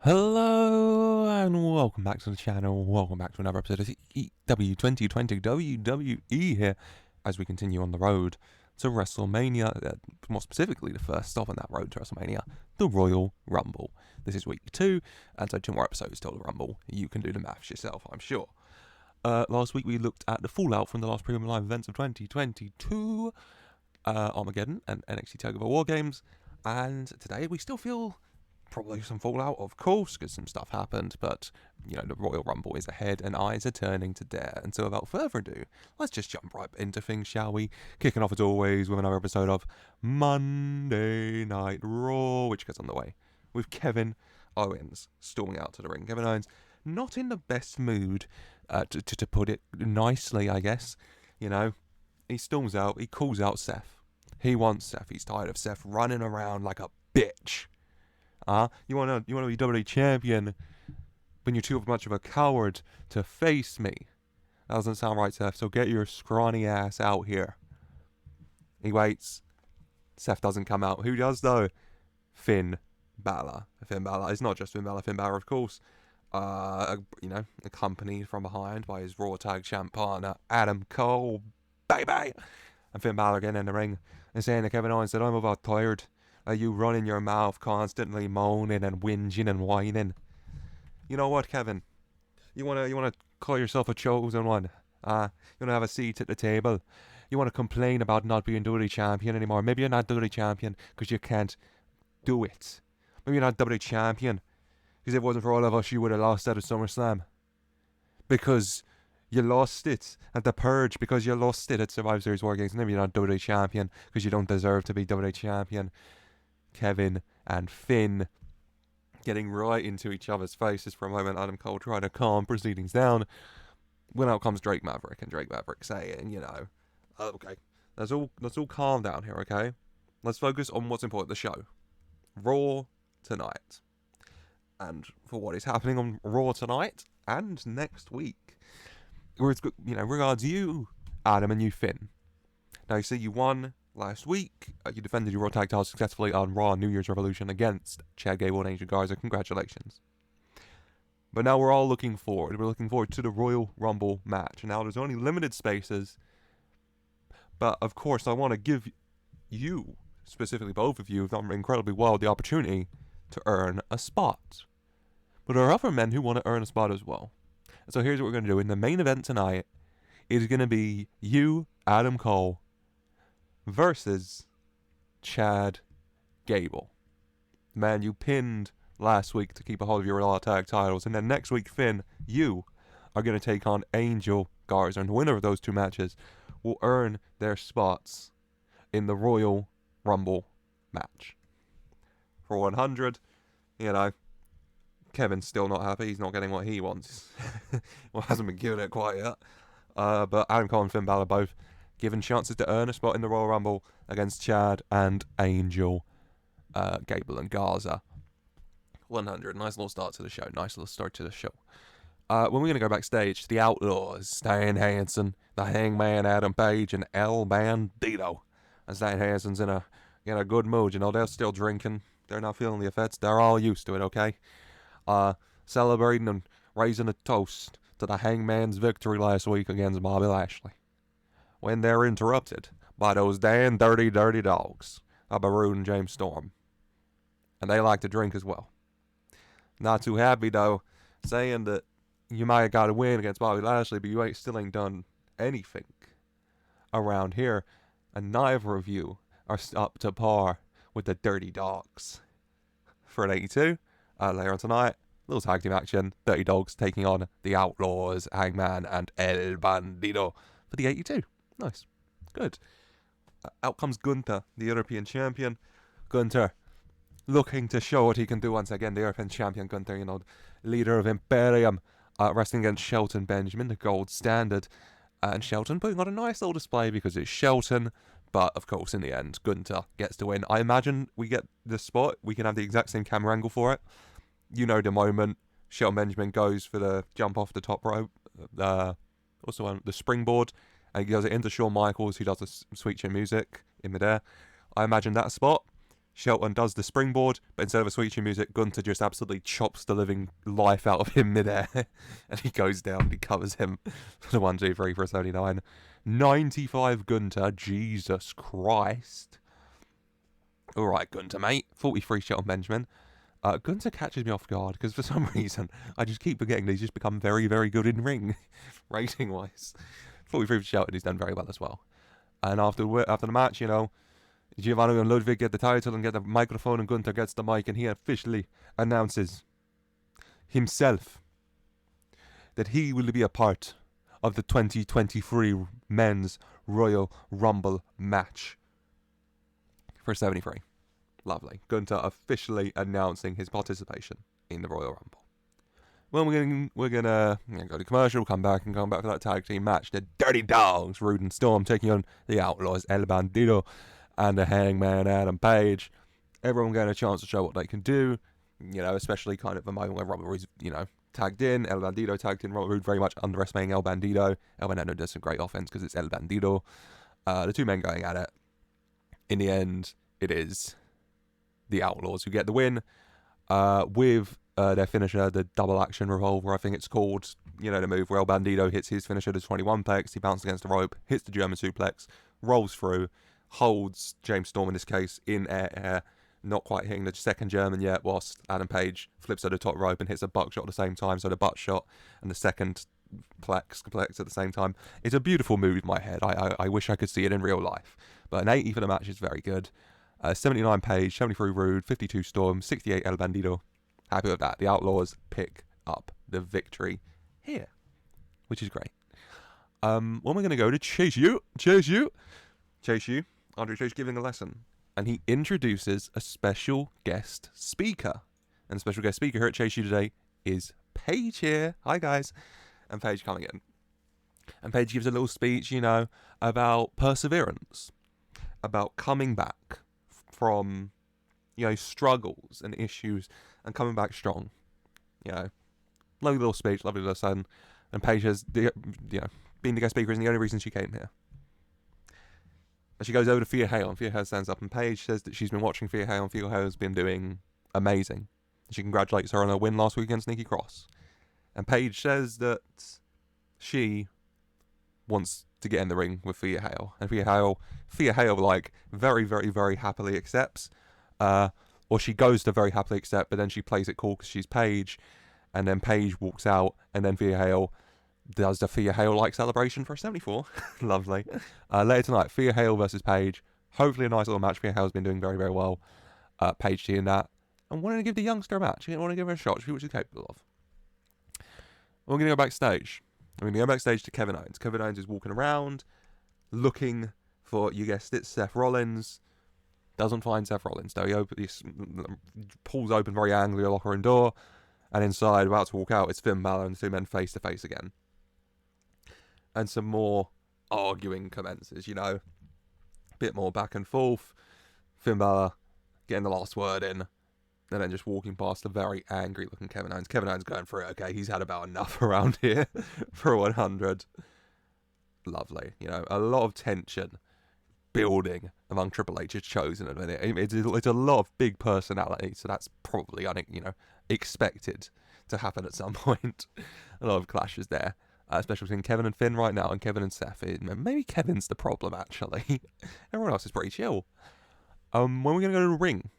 Hello and welcome back to the channel. Welcome back to another episode of TEW 2020 WWE here as we continue on the road to WrestleMania, more specifically the first stop on that road to WrestleMania, the Royal Rumble. This is week 2, and so 2 more episodes till the Rumble. You can do the maths yourself, I'm sure. Last week we looked at the fallout from the last premium live events of 2022, Armageddon and NXT TakeOver War Games, and today we still feel probably some fallout, of course, because some stuff happened, but, you know, the Royal Rumble is ahead and eyes are turning to there. And so without further ado, let's just jump right into things, shall we? Kicking off as always with another episode of Monday Night Raw, which gets on the way with Kevin Owens storming out to the ring. Kevin Owens not in the best mood, to put it nicely, I guess. You know, he storms out, he calls out Seth. He wants Seth, he's tired of Seth running around like a bitch. You wanna be WWE champion when you're too much of a coward to face me. That doesn't sound right, Seth, so get your scrawny ass out here. He waits. Seth doesn't come out. Who does, though? Finn Balor. Finn Balor. It's not just Finn Balor. Finn Balor, of course, accompanied from behind by his Raw Tag Champ partner, Adam Cole, baby! And Finn Balor getting in the ring and saying to Kevin Owens that I'm about tired. Are you running your mouth, constantly moaning and whinging and whining? You know what, Kevin? You wanna call yourself a chosen one? You wanna have a seat at the table? You wanna complain about not being WWE champion anymore? Maybe you're not WWE champion because you can't do it. Maybe you're not WWE champion because if it wasn't for all of us, you would have lost that at SummerSlam. Because you lost it at the Purge, because you lost it at Survivor Series War Games. Maybe you're not WWE champion because you don't deserve to be WWE champion. Kevin and Finn getting right into each other's faces for a moment. Adam Cole trying to calm proceedings down. When out comes Drake Maverick, and Drake Maverick saying, okay, let's all calm down here, okay? Let's focus on what's important, the show. Raw tonight. And for what is happening on Raw tonight and next week, regards you, Adam, and you, Finn. Now, you see, you won last week. You defended your Raw Tag title successfully on Raw New Year's Revolution against Chad Gable and Angel Garza. Congratulations. But now we're all looking forward. We're looking forward to the Royal Rumble match. Now there's only limited spaces. But of course, I want to give you, specifically both of you, who've done incredibly well, the opportunity to earn a spot. But there are other men who want to earn a spot as well. And so here's what we're going to do. In the main event tonight, it is going to be you, Adam Cole, versus Chad Gable. The man you pinned last week to keep a hold of your Raw Tag titles. And then next week, Finn, you are going to take on Angel Garza. And the winner of those two matches will earn their spots in the Royal Rumble match. For 100, Kevin's still not happy. He's not getting what he wants. Well, hasn't been given it quite yet. But Adam Cole and Finn Balor both given chances to earn a spot in the Royal Rumble against Chad and Angel, Gable and Garza. 100. Nice little start to the show. When we're going to go backstage to the Outlaws, Stan Hansen, the Hangman Adam Page, and El Bandito. And Stan Hansen's in a good mood. They're still drinking. They're not feeling the effects. They're all used to it, okay? Celebrating and raising a toast to the Hangman's victory last week against Bobby Lashley. When they're interrupted by those damn dirty dogs of Baroon and James Storm. And they like to drink as well. Not too happy, though, saying that you might have got a win against Bobby Lashley, but you still ain't done anything around here. And neither of you are up to par with the dirty dogs. For an 82, later on tonight, little tag team action. Dirty Dogs taking on the Outlaws, Hangman, and El Bandito for the 82. Nice. Good. Out comes Gunther, the European champion. Gunther looking to show what he can do once again. The European champion Gunther, leader of Imperium, wrestling against Shelton Benjamin, the gold standard. And Shelton putting on a nice little display because it's Shelton. But, of course, in the end, Gunther gets to win. I imagine we get the spot. We can have the exact same camera angle for it. The moment Shelton Benjamin goes for the jump off the top rope. What's the one? The springboard. And he does it into Shawn Michaels, who does the sweet chin music in midair. I imagine that spot. Shelton does the springboard, but instead of a sweet chin music, Gunther just absolutely chops the living life out of him midair. And he goes down and he covers him for the 1, 2, 3 for a 79. 95 Gunther, Jesus Christ. Alright, Gunther, mate. 43 Shelton Benjamin. Gunther catches me off guard because for some reason I just keep forgetting that he's just become very, very good in ring, rating-wise. 43 for Shelton, he's done very well as well. And after the match, you know, Giovanni and Ludwig get the title and get the microphone, and Gunther gets the mic, and he officially announces himself that he will be a part of the 2023 Men's Royal Rumble match for 73. Lovely. Gunther officially announcing his participation in the Royal Rumble. Well, we're gonna go to commercial, come back for that tag team match. The Dirty Dogs, Rude and Storm, taking on the Outlaws, El Bandido, and the Hangman Adam Page. Everyone getting a chance to show what they can do, you know, especially kind of the moment where Robert Roode, you know, tagged in. El Bandido tagged in. Robert Roode very much underestimating El Bandido. El Bandido does some great offense because it's El Bandido. The two men going at it. In the end, it is the Outlaws who get the win with their finisher, the double action revolver, I think it's called. You know, the move where El Bandido hits his finisher, the 21 plex. He bounces against the rope, hits the German suplex, rolls through, holds James Storm in this case in air, not quite hitting the second German yet, whilst Adam Page flips over the top rope and hits a buckshot at the same time. So the butt shot and the second plex at the same time. It's a beautiful move in my head. I wish I could see it in real life. But an 80 for the match is very good. 79 Page, 73 Rude, 52 Storm, 68 El Bandido. Happy with that. The Outlaws pick up the victory here, which is great. When we're going to go to Chase U, Andre Chase giving a lesson, and he introduces a special guest speaker. And the special guest speaker here at Chase U today is Paige here. Hi guys. And Paige coming in. And Paige gives a little speech, you know, about perseverance, about coming back from, you know, struggles and issues and coming back strong. You know, lovely little speech, lovely little lesson. And Paige has, you know, being the guest speaker isn't the only reason she came here. And she goes over to Thea Hail, and Thea Hail stands up, and Paige says that she's been watching Thea Hail, and Thea Hail has been doing amazing. She congratulates her on her win last week against Nikki Cross. And Paige says that she wants to get in the ring with Thea Hail. And Thea Hail, like, very, very, very happily accepts. Or she goes to very happily accept, but then she plays it cool because she's Paige. And then Paige walks out, and then Thea Hail does the Thea Hail-like celebration for a 74. Lovely. Later tonight, Thea Hail versus Paige. Hopefully a nice little match. Thea Hail's been doing very, very well. Paige seeing that. And wanting to give the youngster a match. I want to give her a shot. See what she's capable of. We're going to go backstage. I'm going to go backstage to Kevin Owens. Kevin Owens is walking around, looking for, you guessed it, Seth Rollins. Doesn't find Seth Rollins, though. He pulls open very angrily a locker room door. And inside, about to walk out, it's Finn Balor and the two men face to face again. And some more arguing commences, you know. A bit more back and forth. Finn Balor getting the last word in. And then just walking past the very angry looking Kevin Owens. Kevin Owens going for it. Okay, he's had about enough around here for 100. Lovely. You know, a lot of tension building among Triple H's chosen at the minute. It's a lot of big personality, so that's probably, you know, expected to happen at some point. A lot of clashes there. Especially between Kevin and Finn right now, and Kevin and Seth. Maybe Kevin's the problem, actually. Everyone else is pretty chill. When we're going to go to the ring,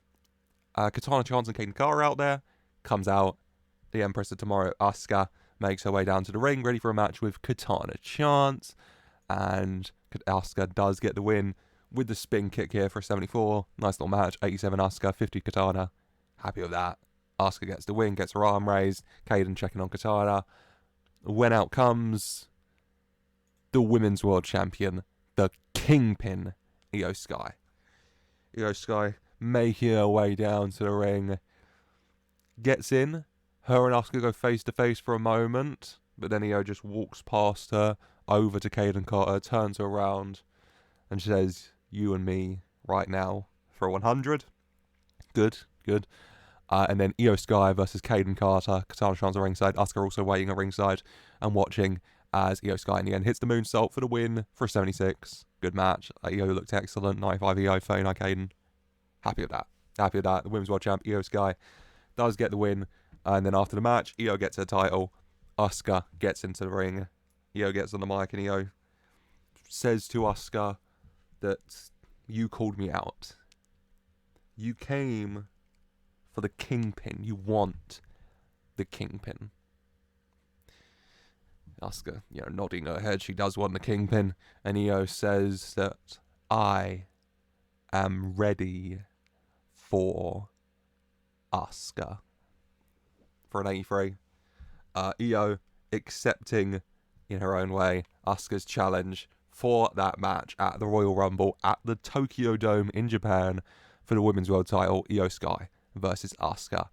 Katana Chance and Kaden Carr are out there. Comes out. The Empress of Tomorrow, Asuka, makes her way down to the ring, ready for a match with Katana Chance. And Asuka does get the win with the spin kick here for a 74. Nice little match. 87 Asuka, 50 Katana. Happy with that. Asuka gets the win, gets her arm raised. Kaden checking on Katana. When out comes the Women's World Champion, the Kingpin, Io Sky. Io Sky making her way down to the ring. Gets in. Her and Asuka go face to face for a moment. But then Io just walks past her over to Kaden Carter, turns her around, and she says, "You and me right now for 100. Good. And then Io Sky versus Kaden Carter. Katana Chance at ringside. Asuka also waiting at ringside and watching as Io Sky in the end hits the moonsault for the win for a 76. Good match. Io looked excellent. 95 Io, 39 Kaden. Happy with that. Happy with that. The Women's World Champ, Io Sky, does get the win. And then after the match, Io gets her title. Asuka gets into the ring. Io gets on the mic and Io says to Asuka that you called me out. You came for the kingpin. You want the kingpin. Asuka, nodding her head. She does want the kingpin. And Io says that I am ready for Asuka. For an 83. Io accepting in her own way Asuka's challenge for that match at the Royal Rumble at the Tokyo Dome in Japan for the Women's World title, Io Sky versus Asuka.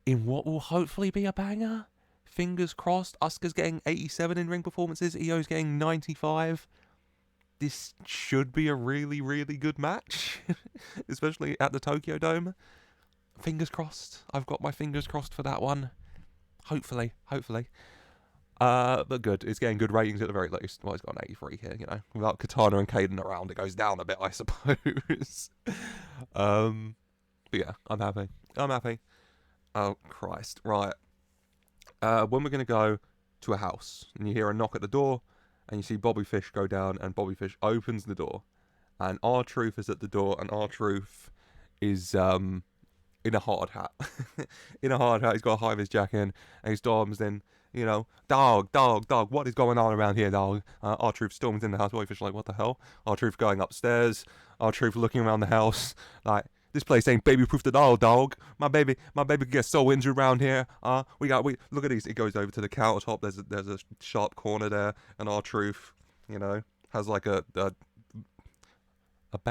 In what will hopefully be a banger. Fingers crossed. Asuka's getting 87 in ring performances. Io's getting 95. This should be a really, really good match. Especially at the Tokyo Dome. Fingers crossed. I've got my fingers crossed for that one. Hopefully. But good. It's getting good ratings at the very least. Well, it's got an 83 here, Without Katana and Caden around, it goes down a bit, I suppose. But yeah, I'm happy. Oh, Christ. Right. When we're going to go to a house, and you hear a knock at the door, and you see Bobby Fish go down, and Bobby Fish opens the door, and R-Truth is at the door, and R-Truth is in a hard hat. In a hard hat, he's got a high-vis jacket, and he storms in, dog, what is going on around here, dog? R-Truth storms in the house. Bobby Fish is like, what the hell? R-Truth going upstairs, R-Truth looking around the house, like, this place ain't baby-proof at all, dog. My baby gets so injured around here. We look at these. He goes over to the countertop. There's a sharp corner there, and R-Truth, has like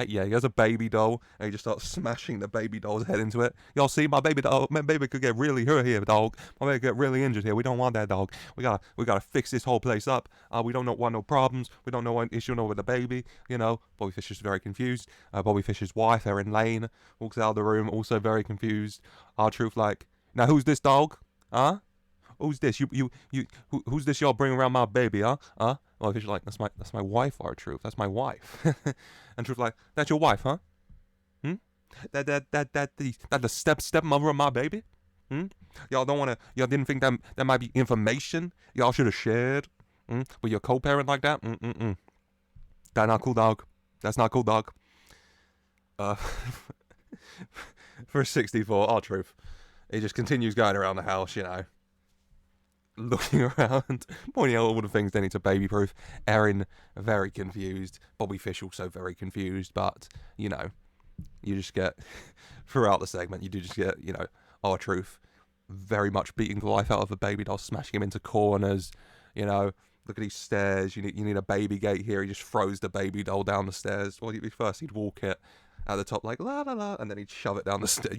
he has a baby doll, and he just starts smashing the baby doll's head into it. Y'all see, my baby could get really hurt here, dog. My baby could get really injured here. We don't want that, dog. We gotta fix this whole place up. We don't want no problems. We don't know an issue with the baby. Bobby Fish is very confused. Bobby Fish's wife, Erin Lane, walks out of the room, also very confused. R-Truth like, now who's this, dog? Huh? Who's this? Who's this y'all bring around my baby, huh? Well, Fish like, that's my wife, R-Truth. That's my wife. And Truth like, that's your wife, huh? That the stepmother of my baby? Y'all didn't think that might be information y'all should have shared? With your co-parent like that? That's not cool, dog. That's not cool, dog. For 64, R-Truth. He just continues going around the house, looking around, pointing out all the things they need to baby-proof. Erin, very confused. Bobby Fish also very confused. But, you just get, throughout the segment, you do just get, R-Truth very much beating the life out of a baby doll, smashing him into corners. Look at these stairs. You need a baby gate here. He just throws the baby doll down the stairs. Well, first he'd walk it at the top like, la, la, la, and then he'd shove it down the stairs,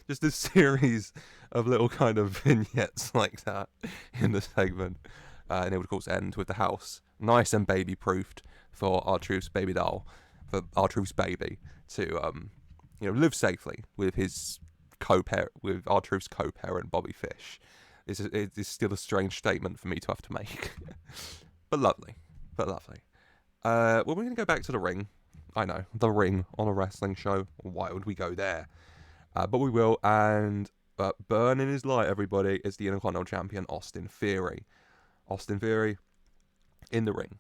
Just a series of little kind of vignettes like that in the segment. And it would, of course, end with the house nice and baby-proofed for R-Truth's baby doll, for R-Truth's baby to, live safely with his with R-Truth's co-parent, Bobby Fish. It's still a strange statement for me to have to make. But lovely. Well, we're going to go back to the ring. I know, the ring on a wrestling show. Why would we go there? But we will, and burning his light, everybody, is the Intercontinental Champion, Austin Theory. Austin Theory in the ring.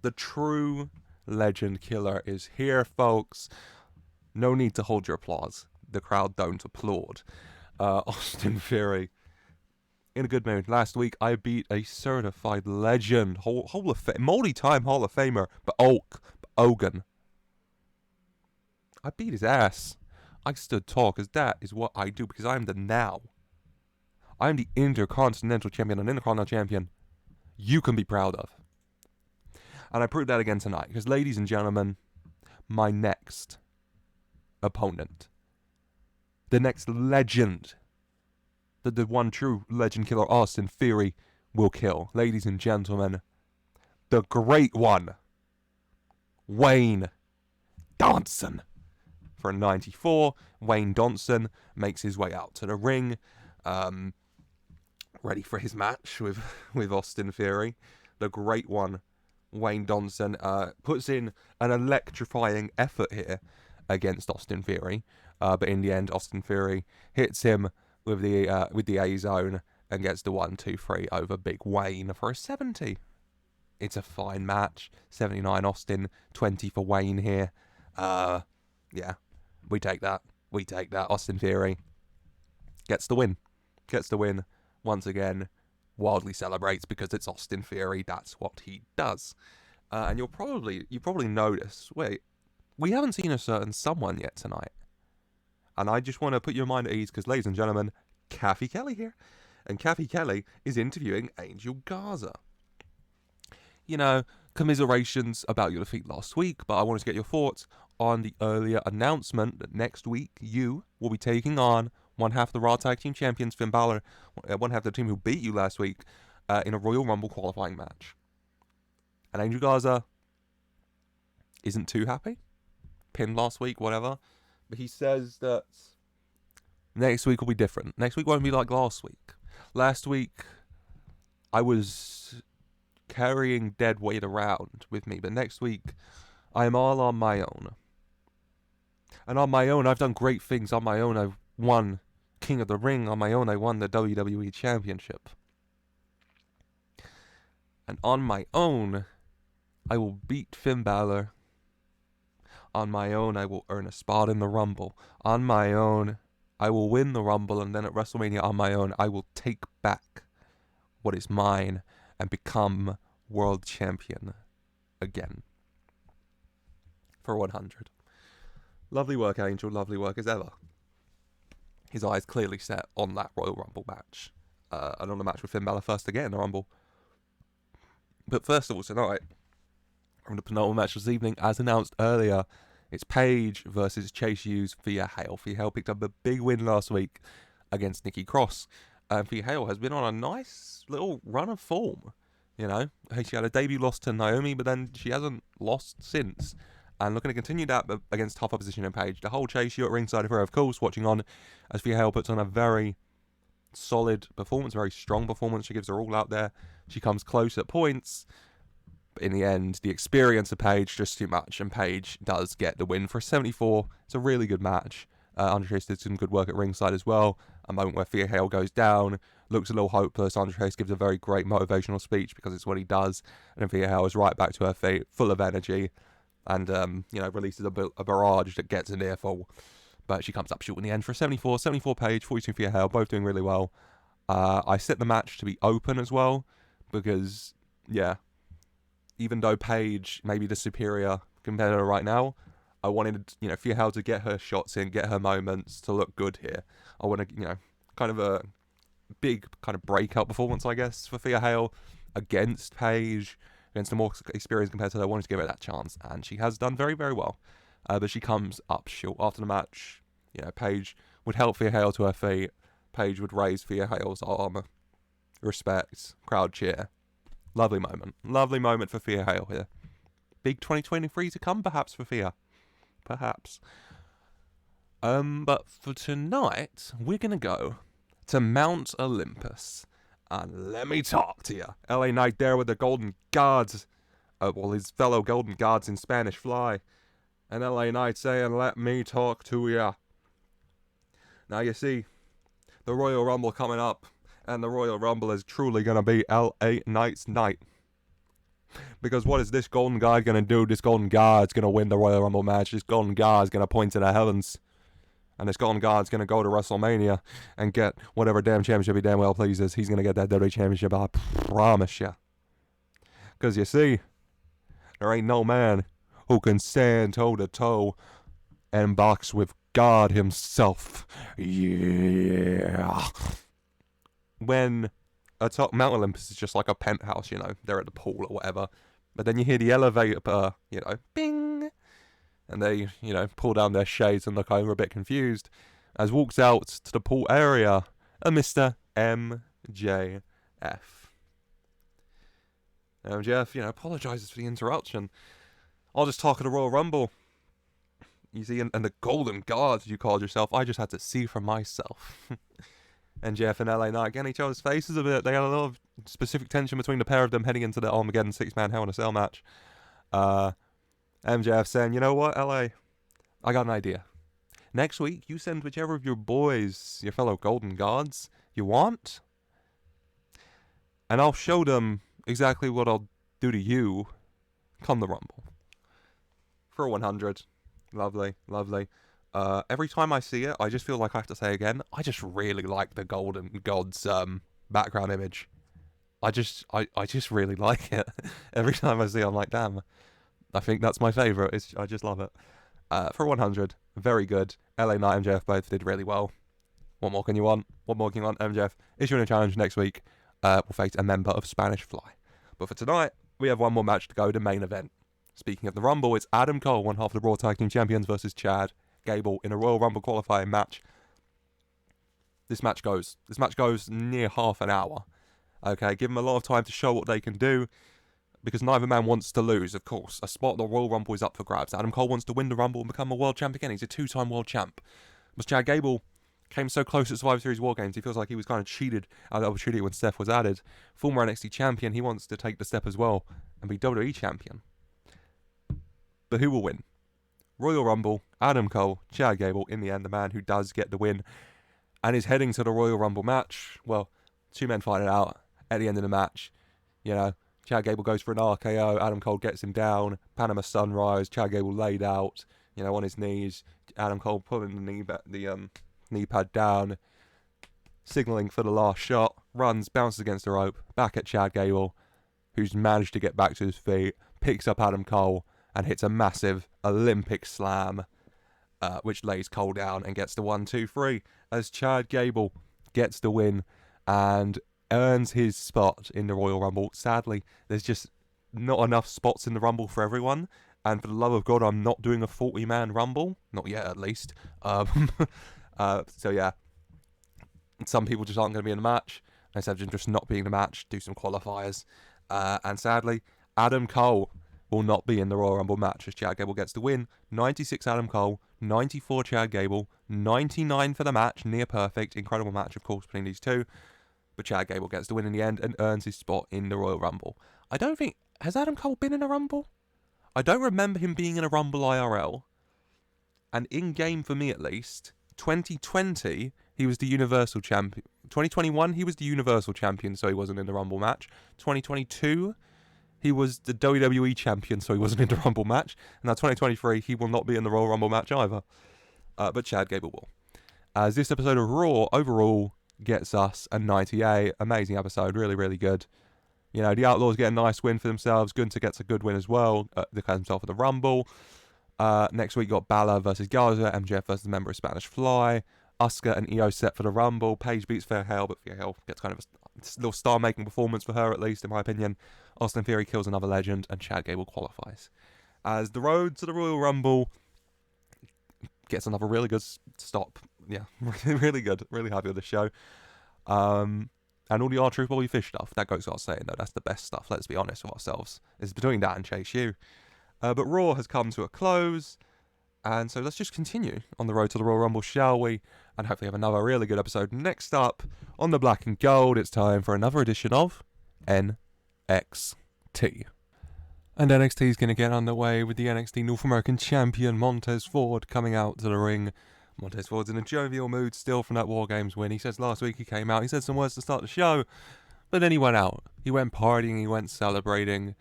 The true legend killer is here, folks. No need to hold your applause. The crowd don't applaud. Austin Theory in a good mood. Last week, I beat a certified legend, multi-time Hall of Famer, but Ogun. I beat his ass. I stood tall because that is what I do, because I am I am the Intercontinental Champion, an Intercontinental Champion you can be proud of. And I proved that again tonight, because ladies and gentlemen, my next opponent, the next legend, the one true legend killer Austin Theory will kill. Ladies and gentlemen, the great one, Wayne Donson. For 94, Wayne Donson makes his way out to the ring, ready for his match with Austin Theory. The great one, Wayne Donson, puts in an electrifying effort here against Austin Theory. But in the end, Austin Theory hits him with the A-zone and gets the 1-2-3 over Big Wayne for a 70. It's a fine match. 79 Austin, 20 for Wayne here. Yeah, we take that. We take that. Austin Theory gets the win. Gets the win once again. Wildly celebrates because it's Austin Theory. That's what he does. And you probably notice, wait, we haven't seen a certain someone yet tonight. And I just want to put your mind at ease because, ladies and gentlemen, Kathy Kelly here. And Kathy Kelly is interviewing Angel Garza. You know, commiserations about your defeat last week, but I wanted to get your thoughts on the earlier announcement that next week you will be taking on one half of the Raw Tag Team Champions, Finn Balor, one half of the team who beat you last week in a Royal Rumble qualifying match. And Angel Garza isn't too happy. Pinned last week, whatever. But he says that next week will be different. Next week won't be like last week. Last week, I was carrying dead weight around with me. But next week, I am all on my own. And on my own, I've done great things. On my own, I've won King of the Ring. On my own, I won the WWE Championship. And on my own, I will beat Finn Balor. On my own, I will earn a spot in the Rumble. On my own, I will win the Rumble, and then at WrestleMania on my own, I will take back what is mine and become world champion again. For 100. Lovely work, Angel. Lovely work as ever. His eyes clearly set on that Royal Rumble match. And on the match with Finn Balor first to get in the Rumble. But first of all, tonight, from the penultimate match this evening, as announced earlier, it's Paige versus Chase U's Thea Hail. Thea Hail picked up a big win last week against Nikki Cross. And Thea Hail has been on a nice little run of form. You know, she had a debut loss to Naomi, but then she hasn't lost since. And looking to continue that against tough opposition in Paige. The whole Chase U at ringside of her, of course, watching on as Thea Hail puts on a very solid performance, very strong performance. She gives her all out there. She comes close at points. But in the end, the experience of Paige just too much, and Paige does get the win for 74. It's a really good match. Andres did some good work at ringside as well. A moment where Thea Hail goes down, looks a little hopeless. Andres gives a very great motivational speech because it's what he does. And then Thea Hail is right back to her feet, full of energy, and releases a barrage that gets a near fall. But she comes up short in the end for 74. 74 Paige, 42 Thea Hail, both doing really well. I set the match to be open as well because, yeah, even though Paige may be the superior competitor right now, I wanted, Thea Hail to get her shots in, get her moments, to look good here. I want to, kind of a big kind of breakout performance, I guess, for Thea Hail against Paige, against a more experienced competitor. I wanted to give her that chance, and she has done very, very well. But she comes up short after the match. Paige would help Thea Hail to her feet. Paige would raise Thea Hail's arm. Respect, crowd cheer. Lovely moment. Lovely moment for Thea Hail here. Big 2023 to come, perhaps, for Thea. Perhaps. But for tonight, we're going to go to Mount Olympus. And let me talk to you. LA Knight there with the Golden Guards. His fellow Golden Guards in Spanish fly. And LA Knight saying, let me talk to ya. Now you see, the Royal Rumble coming up. And the Royal Rumble is truly going to be LA Knight's night. Because what is this Golden Guard going to do? This Golden Guard's going to win the Royal Rumble match. This Golden Guard's going to point to the heavens. And this Golden Guard's going to go to WrestleMania and get whatever damn championship he damn well pleases. He's going to get that WWE Championship, I promise you. Because you see, there ain't no man who can stand toe-to-toe and box with God himself. Yeah. When atop Mount Olympus is just like a penthouse, they're at the pool or whatever. But then you hear the elevator, bing. And they, pull down their shades and look over a bit confused as walks out to the pool area a Mr. MJF. MJF, apologizes for the interruption. I'll just talk of the Royal Rumble. You see, and the Golden Guards, you called yourself, I just had to see for myself. MJF and LA Knight getting each other's faces a bit. They had a lot of specific tension between the pair of them heading into the Armageddon 6-man Hell in a Cell match. MJF saying, you know what, LA? I got an idea. Next week, you send whichever of your boys, your fellow Golden Gods, you want, and I'll show them exactly what I'll do to you come the Rumble. For 100. Lovely, lovely. Every time I see it, I just feel like I have to say again, I just really like the Golden Gods background image. I just really like it. Every time I see it, I'm like, damn, I think that's my favourite. I just love it. For 100, very good. LA Knight and MJF both did really well. What more can you want? What more can you want? MJF issuing a challenge next week. Will face a member of Spanish Fly. But for tonight, we have one more match to go, the main event. Speaking of the Rumble, it's Adam Cole, one half of the Raw Tag Team Champions, versus Chad Gable in a Royal Rumble qualifying match. This match goes near half an hour. Okay, give them a lot of time to show what they can do, because neither man wants to lose, of course. A spot in the Royal Rumble is up for grabs. Adam Cole wants to win the Rumble and become a world champ again. He's a 2-time world champ. But Chad Gable came so close at Survivor Series War Games, he feels like he was kind of cheated out of the opportunity when Steph was added. Former NXT champion, he wants to take the step as well and be WWE champion. But who will win? Royal Rumble, Adam Cole, Chad Gable, in the end, the man who does get the win and is heading to the Royal Rumble match. Well, two men fight it out at the end of the match. You know, Chad Gable goes for an RKO, Adam Cole gets him down, Panama Sunrise, Chad Gable laid out, you know, on his knees, Adam Cole pulling the knee pad down, signalling for the last shot, runs, bounces against the rope, back at Chad Gable, who's managed to get back to his feet, picks up Adam Cole, and hits a massive Olympic slam, which lays Cole down and gets the 1-2-3, as Chad Gable gets the win and earns his spot in the Royal Rumble. Sadly, there's just not enough spots in the Rumble for everyone, and for the love of God, I'm not doing a 40-man Rumble. Not yet, at least. So yeah, some people just aren't going to be in the match. Instead of just not being in the match, do some qualifiers. And sadly, Adam Cole will not be in the Royal Rumble match as Chad Gable gets the win. 96 Adam Cole, 94 Chad Gable, 99 for the match, near perfect. Incredible match, of course, between these two. But Chad Gable gets the win in the end and earns his spot in the Royal Rumble. I don't think... Has Adam Cole been in a Rumble? I don't remember him being in a Rumble IRL. And in-game, for me at least, 2020, he was the Universal Champion. 2021, he was the Universal Champion, so he wasn't in the Rumble match. 2022... he was the WWE Champion, so he wasn't in the Rumble match. And now 2023, he will not be in the Royal Rumble match either. But Chad Gable will. As this episode of Raw, overall, gets us a 98. Amazing episode. Really, really good. You know, the Outlaws get a nice win for themselves. Gunther gets a good win as well. Declares himself for the Rumble. Next week, got Balor versus Garza. MJF versus a member of Spanish Fly. Asuka and Io set for the Rumble. Paige beats Thea Hail, but Thea Hail gets kind of a little star-making performance for her, at least, in my opinion. Austin Theory kills another legend, and Chad Gable qualifies. As the road to the Royal Rumble gets another really good stop. Yeah, really good. Really happy with the show. And all the R-Truth Bobby Fish stuff, that goes without saying, though. That's the best stuff, let's be honest with ourselves. It's between that and Chase U. But Raw has come to a close. And so let's just continue on the road to the Royal Rumble, shall we? And hopefully have another really good episode. Next up, on the Black and Gold, it's time for another edition of NXT. And NXT is going to get underway with the NXT North American Champion, Montez Ford, coming out to the ring. Montez Ford's in a jovial mood still from that War Games win. He says last week he came out, he said some words to start the show, but then he went out. He went partying, he went celebrating.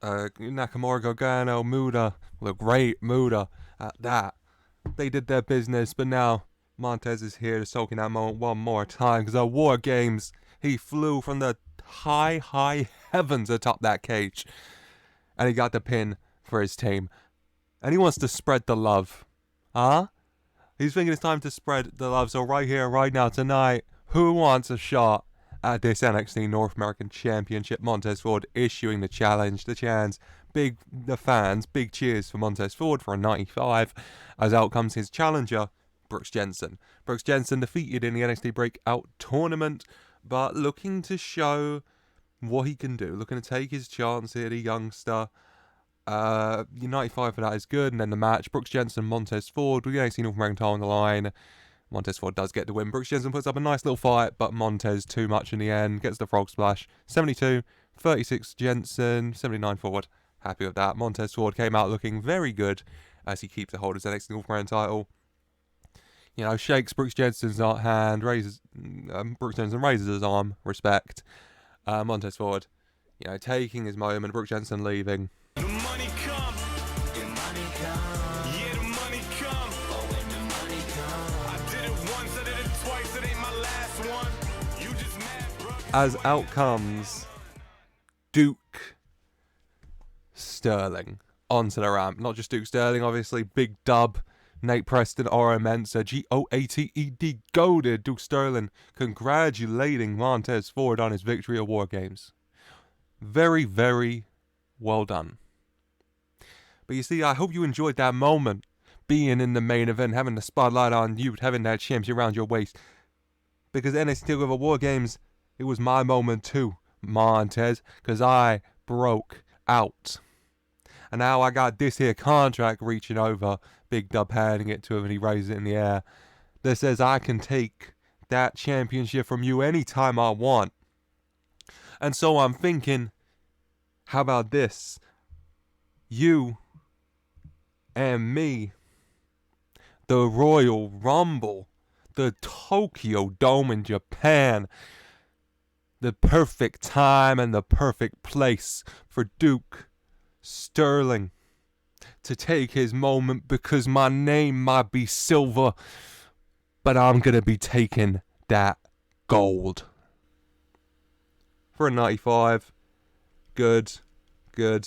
Nakamura, Gargano, Muda, the great Muda at that. They did their business, but now Montez is here to soak in that moment one more time, because at War Games, he flew from the high heavens atop that cage, and he got the pin for his team. And he wants to spread the love. Huh? He's thinking it's time to spread the love, so right here, right now, tonight, who wants a shot at this NXT North American Championship? Montez Ford issuing the challenge, the chants, the fans, big cheers for Montez Ford for a 95, as out comes his challenger, Brooks Jensen. Brooks Jensen defeated in the NXT Breakout Tournament, but looking to show what he can do, looking to take his chance here, the youngster. 95 for that is good, and then the match, Brooks Jensen, Montez Ford, with the NXT North American title on the line. Montez Ford does get the win. Brooks Jensen puts up a nice little fight, but Montez too much in the end, gets the frog splash. 72, 36 Jensen, 79 Ford. Happy with that. Montez Ford came out looking very good, as he keeps a hold of his NXT North American title. You know, shakes Brooks Jensen's hand, Brooks Jensen raises his arm, respect. Montez Ford, you know, taking his moment, Brooks Jensen leaving. The money come. The money come. Yeah, the money come. Oh, when the money come. I did it once, I did it twice, it ain't my last one. You just mad, bro. As out comes Duke Sterling onto the ramp. Not just Duke Sterling, obviously, big dub. Nate Preston, Oro Mensa, G-O-A-T-E-D, goaded Duke Sterling, congratulating Montez Ford on his victory at War Games. Very, very well done. But you see, I hope you enjoyed that moment, being in the main event, having the spotlight on you, having that championship around your waist. Because NXT TakeOver War Games, it was my moment too, Montez, because I broke out. And now I got this here contract reaching over, big dub handing it to him and he raises it in the air, that says I can take that championship from you anytime I want. And so I'm thinking, how about this? You and me, the Royal Rumble, the Tokyo Dome in Japan, the perfect time and the perfect place for Duke Sterling to take his moment, because my name might be silver, but I'm going to be taking that gold. For a 95, good. Yeah.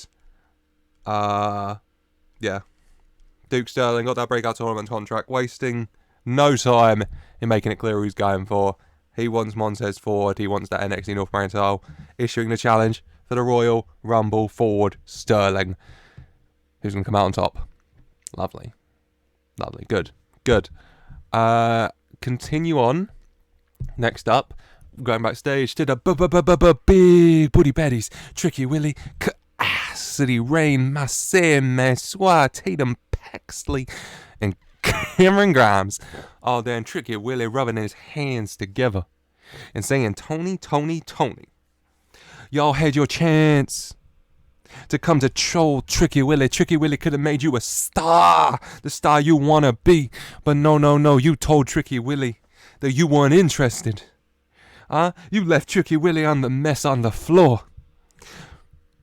Duke Sterling got that breakout tournament contract, wasting no time in making it clear who he's going for. He wants Montez Ford, he wants that NXT North American title, issuing the challenge for the Royal Rumble Ford Sterling. Who's going to come out on top? Lovely. Good. Continue on. Next up, going backstage to the big booty baddies. Tricky Willie, Cassidy Rain, Massam, Maswa, Tatum Paxley, and Cameron Grimes. All there, and Tricky Willie rubbing his hands together and saying, Tony. Y'all had your chance to come to troll Tricky Willie. Tricky Willie could have made you a star, the star you want to be. But no, you told Tricky Willie that you weren't interested. You left Tricky Willie on the mess on the floor.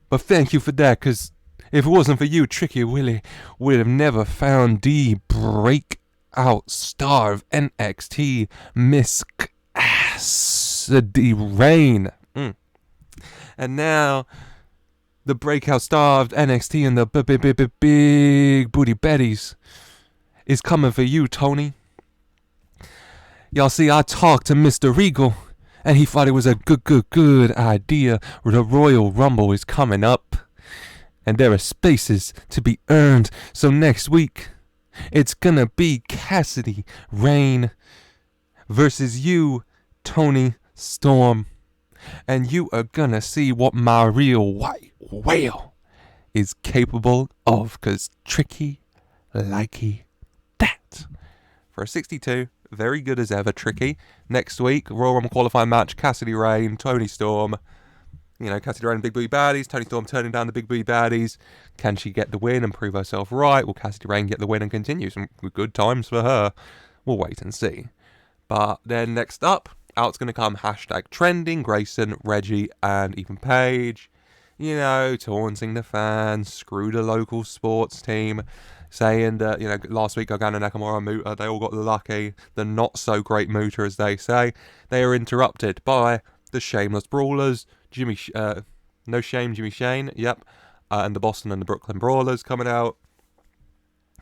But thank you for that, because if it wasn't for you, Tricky Willie would have never found the breakout star of NXT, Miss Cassidy Rain. And now, the breakout star of NXT and the big booty baddies is coming for you, Tony. Y'all see, I talked to Mr. Regal, and he thought it was a good idea. The Royal Rumble is coming up, and there are spaces to be earned. So next week, it's gonna be Cassidy Rain versus you, Tony Storm. And you are gonna see what my real white whale is capable of, because Tricky likey that. For a 62, very good as ever, Tricky. Next week, Royal Rumble qualifying match, Cassidy Rain, Tony Storm. You know, Cassidy Rain, big booty baddies. Tony Storm turning down the big booty baddies. Can she get the win and prove herself right? Will Cassidy Rain get the win and continue? Some good times for her. We'll wait and see. But then next up, out's going to come #trending, Grayson, Reggie, and even Paige. You know, taunting the fans, screw the local sports team, saying that, you know, last week Gargano, Nakamura, Muta, they all got lucky. The not so great Muta, as they say. They are interrupted by the Shameless Brawlers, Jimmy Shane, yep, and the Boston and the Brooklyn Brawlers coming out,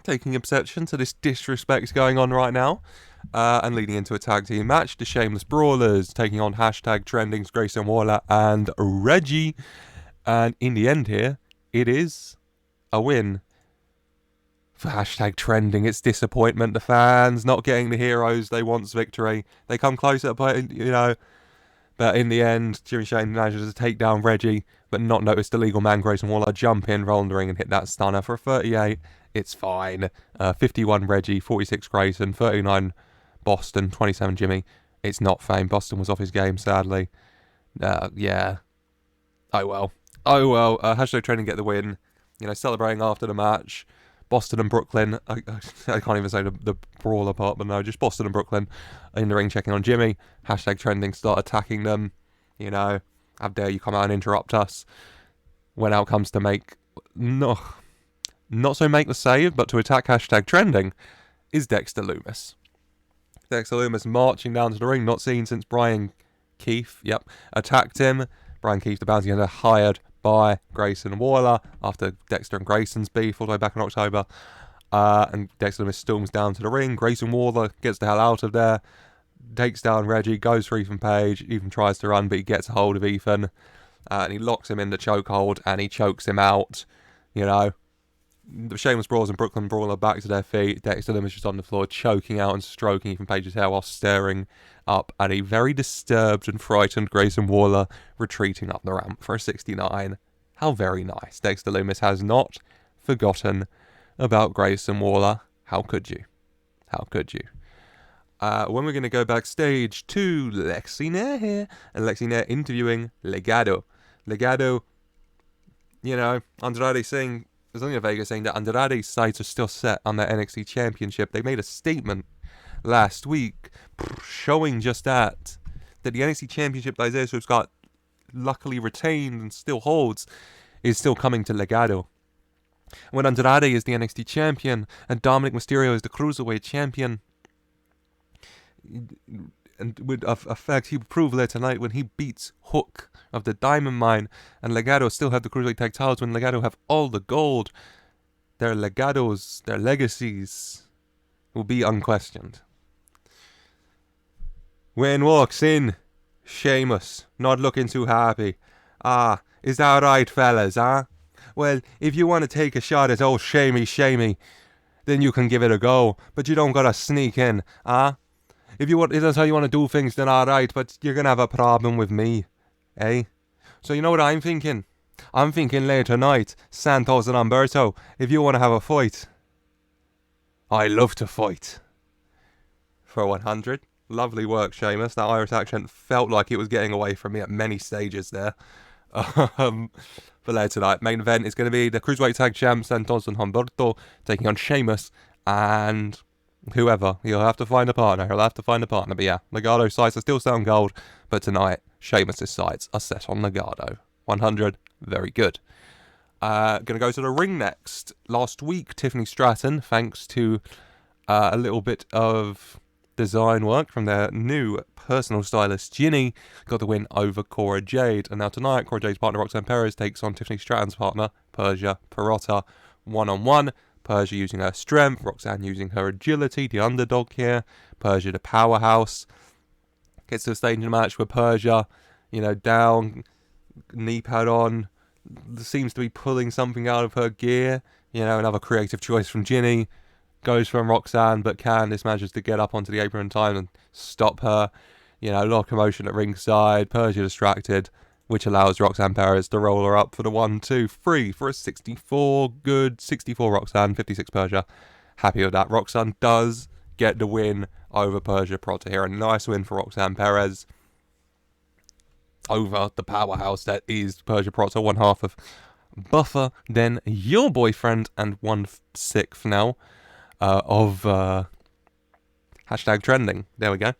taking exception to this disrespect going on right now. And leading into a tag team match, the Shameless Brawlers taking on #trending's Grayson Waller and Reggie. And in the end here, it is a win for #trending. It's disappointment. The fans not getting the heroes they want's victory. They come closer, but, you know, but in the end, Jimmy Shane manages to take down Reggie, but not notice the legal man Grayson Waller jump in, roll in the ring, and hit that stunner for a 38. It's fine. 51 Reggie, 46 Grayson, 39 Boston, 27 Jimmy. It's not fame. Boston was off his game, sadly. Yeah. Oh well. #trending get the win. You know, celebrating after the match. Boston and Brooklyn, I can't even say the brawler part, but no, just Boston and Brooklyn in the ring checking on Jimmy. Hashtag trending, start attacking them. You know, how dare you come out and interrupt us. When out comes to make, not so make the save, but to attack hashtag trending, is Dexter Lumis. Dexter Lumis marching down to the ring, not seen since Brian Keith, attacked him. Brian Keith, the bounty hunter, hired by Grayson Waller after Dexter and Grayson's beef all the way back in October. And Dexter Lumis storms down to the ring. Grayson Waller gets the hell out of there, takes down Reggie, goes for Ethan Page, even tries to run, but he gets a hold of Ethan, and he locks him in the chokehold, and he chokes him out. You know, the Sheamus Brawlers and Brooklyn Brawler back to their feet. Dexter Lumis just on the floor, choking out and stroking Ethan Page's hair while staring up at a very disturbed and frightened Grayson Waller retreating up the ramp for a 69. How very nice. Dexter Lumis has not forgotten about Grayson Waller. How could you? How could you? When we're going to go backstage to Lexi Nair here, and Lexi Nair interviewing Legado. Legado, you know, Andrade saying, there's only a Vega saying that Andrade's sights are still set on their NXT Championship. They made a statement last week showing just that the NXT Championship that Isaiah Swerve's got luckily retained and still holds is still coming to Legado. When Andrade is the NXT Champion and Dominic Mysterio is the Cruiserweight Champion, and with a fact he will prove later tonight when he beats Hook of the Diamond Mine, and Legado still have the Cruiserweight Tag Titles when Legado have all the gold, their legados, their legacies will be unquestioned. When walks in Sheamus, not looking too happy. Is that right, fellas, huh? Well, if you want to take a shot at old Shamey, then you can give it a go, but you don't gotta sneak in, huh? If that's how you want to do things, then alright, but you're gonna have a problem with me, eh? So you know what I'm thinking? I'm thinking later tonight, Santos and Humberto, if you want to have a fight. I love to fight. For 100. Lovely work, Sheamus. That Irish accent felt like it was getting away from me at many stages there. For later tonight, main event is going to be the Cruiserweight Tag Champ, Santos and Humberto, taking on Sheamus and whoever. He'll have to find a partner. But yeah, Legado's sights are still set on gold, but tonight, Sheamus' sights are set on Legado. 100, very good. Going to go to the ring next. Last week, Tiffany Stratton, thanks to a little bit of design work from their new personal stylist Ginny, got the win over Cora Jade. And now tonight, Cora Jade's partner Roxanne Perez takes on Tiffany Stratton's partner Persia Pirotta one-on-one. Persia using her strength, Roxanne using her agility, the underdog here. Persia the powerhouse. Gets to the stage in the match where Persia, you know, down, knee pad on, seems to be pulling something out of her gear. You know, another creative choice from Ginny. Goes from Roxanne, but Candice manages to get up onto the apron in time and stop her. You know, a lot of commotion at ringside. Persia distracted, which allows Roxanne Perez to roll her up for the 1-2-3 for a 64. Good 64 Roxanne, 56 Persia. Happy with that. Roxanne does get the win over Persia Pirotta here. A nice win for Roxanne Perez over the powerhouse that is Persia Pirotta, one half of Buffer, then your boyfriend, and 1/6 now of hashtag trending. There we go.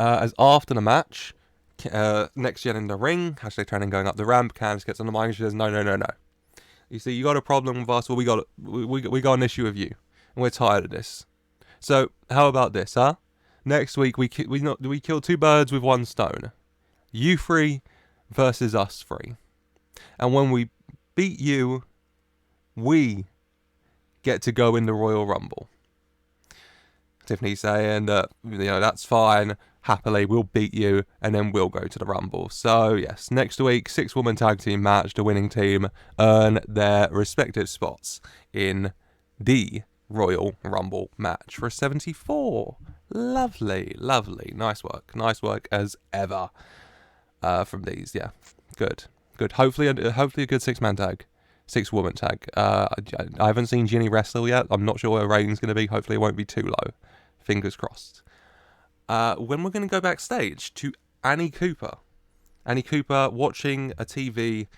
As after the match, next gen in the ring, hashtag trending going up the ramp, Candice gets on the mic and she says, no. You see, you got a problem with us, well, we got an issue with you, and we're tired of this. So, how about this, huh? Next week, we kill two birds with one stone. You three versus us three. And when we beat you, we get to go in the Royal Rumble. Tiffany saying that, you know, that's fine. Happily, we'll beat you, and then we'll go to the Rumble. So, yes, next week, 6-woman tag team match. The winning team earn their respective spots in the Royal Rumble match for 74. Lovely. Nice work as ever from these. Yeah, good. Hopefully a good 6-man tag. 6-woman tag. I haven't seen Ginny wrestle yet. I'm not sure what her rating's going to be. Hopefully it won't be too low. Fingers crossed. When we're going to go backstage to Annie Cooper. Annie Cooper watching a TV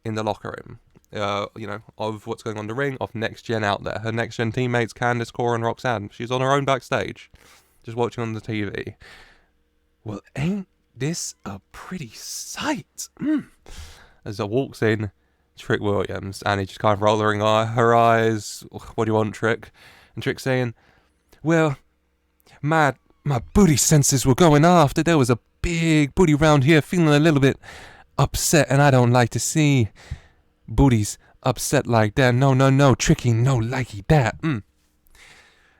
in the locker room. of what's going on in the ring, of Next Gen out there. Her Next Gen teammates, Candice, Cora, and Roxanne. She's on her own backstage, just watching on the TV. Well, ain't this a pretty sight? As I walks in, Trick Williams, and he's just kind of rolling her eyes. What do you want, Trick? And Trick saying, well, my booty senses were going off that there was a big booty round here feeling a little bit upset, and I don't like to see booties upset like that. No, Tricky, no likey that. And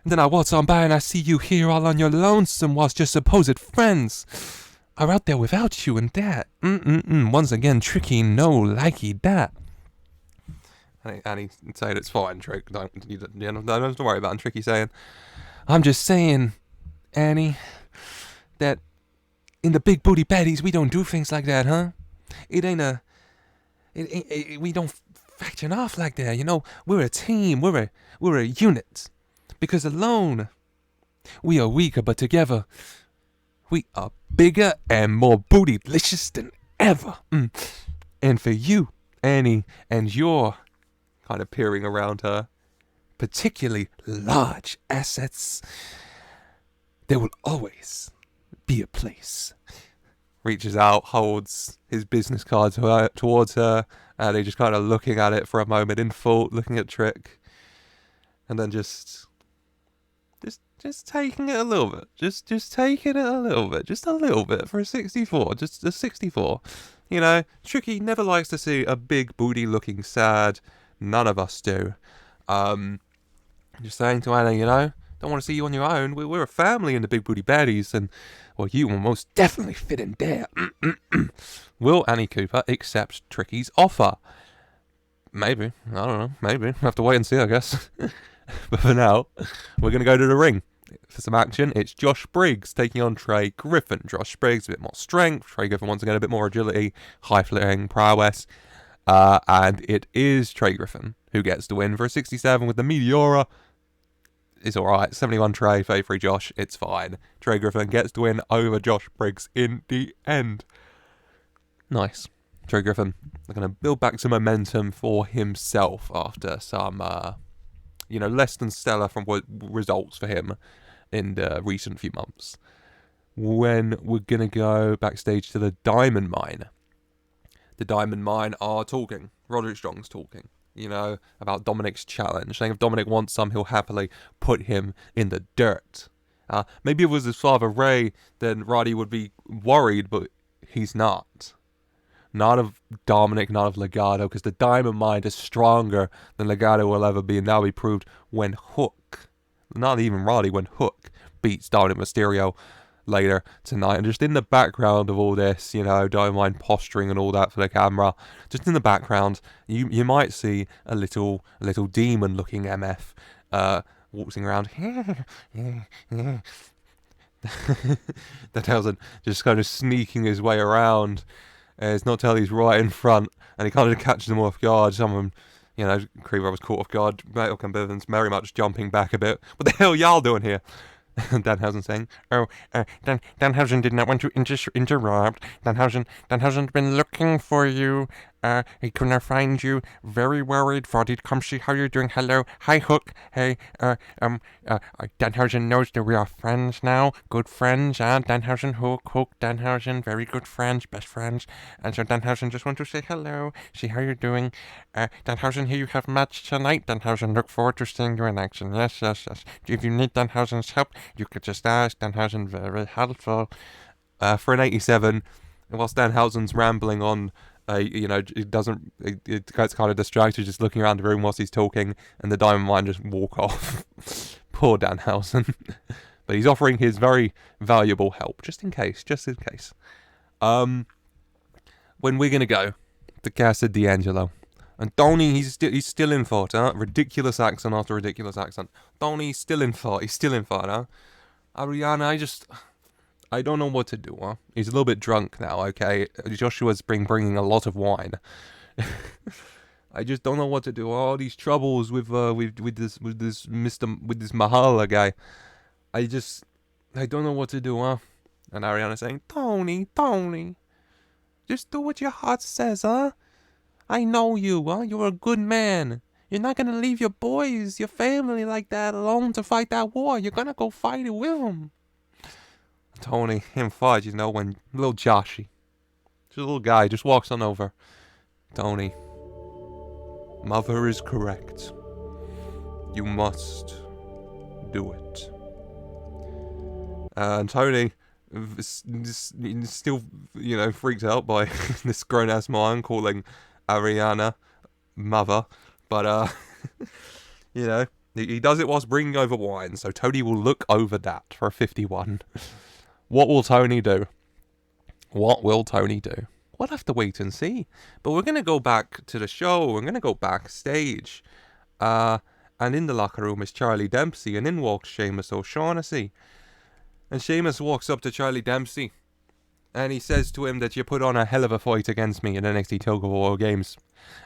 then I waltz on by and I see you here all on your lonesome whilst your supposed friends are out there without you and that. Once again, Tricky, no likey that. And he saying, it's fine, Trick. Don't have to worry about it. And Tricky saying, I'm just saying, Annie, that in the big booty baddies, we don't do things like that, huh? We don't faction off like that, you know? We're a team, we're a unit. Because alone, we are weaker, but together, we are bigger and more bootylicious than ever. And for you, Annie, and your kind of peering around her, particularly large assets, there will always be a place. Reaches out, holds his business card towards her, and he's just kind of looking at it for a moment in thought, looking at Trick, and then just taking it a little bit, just taking it a little bit, just a little bit for a 64, just a 64. You know, Tricky never likes to see a big booty looking sad. None of us do. Just saying to Anna, you know, don't want to see you on your own. We're a family in the big booty baddies, and well, you will most definitely fit in there. Will Annie Cooper accept Tricky's offer? Maybe. I don't know. Maybe. We'll have to wait and see, I guess. But for now, we're going to go to the ring. For some action, it's Josh Briggs taking on Trey Griffin. Josh Briggs, a bit more strength. Trey Griffin, once again, a bit more agility, high-flying prowess. And it is Trey Griffin who gets the win for a 67 with the Meteora. It's alright. 71 Trey, 33 Josh. It's fine. Trey Griffin gets the win over Josh Briggs in the end. Nice. Trey Griffin going to build back some momentum for himself after some, less than stellar from results for him in the recent few months. When we're going to go backstage to the Diamond Mine. The Diamond Mine are talking. Roderick Strong's talking, about Dominic's challenge. Saying if Dominic wants some, he'll happily put him in the dirt. Maybe if it was his father Ray, then Roddy would be worried, but he's not. Not of Dominic, not of Legado, because the Diamond Mine is stronger than Legado will ever be, and that'll be proved when Hook, not even Roddy, when Hook beats Dominic Mysterio later tonight. And just in the background of all this, Diamond Mine posturing and all that for the camera, just in the background, you might see a little demon-looking MF waltzing around. That just kind of sneaking his way around. It's not till he's right in front, and he kind of catches them off guard. Some of them, Creeper was caught off guard. Malcolm Bivens very much jumping back a bit. What the hell y'all doing here? Danhausen saying, Danhausen did not want to interrupt. Danhausen's been looking for you. He could not find you. Very worried. Thought he'd come see how you're doing. Hello. Hi, Hook. Hey, Danhausen knows that we are friends now. Good friends, Danhausen, Hook, Danhausen. Very good friends, best friends. And so Danhausen just want to say hello, see how you're doing. Danhausen, here you have match tonight. Danhausen, look forward to seeing you in action. Yes. If you need Danhausen's help, you could just ask. Danhausen, very helpful. For an 87, whilst Danhausen's rambling on, it gets kind of distracted, just looking around the room whilst he's talking, and the Diamond Mine just walk off. Poor Danhausen. But he's offering his very valuable help, just in case. When we're going to go to Casa D'Angelo. And Tony, he's still in thought, huh? Ridiculous accent after ridiculous accent. Tony, he's still in thought, huh? Ariana, I don't know what to do, huh? He's a little bit drunk now, okay? Joshua's bringing a lot of wine. I just don't know what to do. All these troubles with this Mahala guy. I don't know what to do, huh? And Ariana saying, Tony, just do what your heart says, huh? I know you, huh? You're a good man. You're not gonna leave your boys, your family like that alone to fight that war. You're gonna go fight it with them. Tony, him fudge, when little Joshy, just a little guy, just walks on over. Tony, mother is correct. You must do it. And Tony still, freaked out by this grown-ass man calling Ariana mother. But, he does it whilst bringing over wine. So Tony will look over that for a 51. What will Tony do? What will Tony do? We'll have to wait and see. But we're going to go back to the show. We're going to go backstage. And in the locker room is Charlie Dempsey. And in walks Sheamus O'Shaughnessy. And Sheamus walks up to Charlie Dempsey. And he says to him that you put on a hell of a fight against me in NXT TakeOver War Games.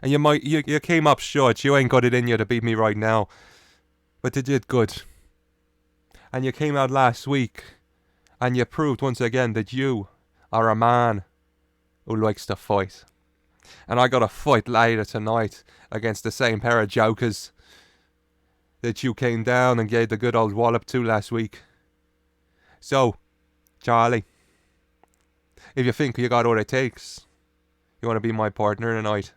And you came up short. You ain't got it in you to beat me right now. But you did good. And you came out last week. And you proved once again that you are a man who likes to fight. And I got a fight later tonight against the same pair of jokers that you came down and gave the good old wallop to last week. So, Charlie, if you think you got what it takes, you want to be my partner tonight.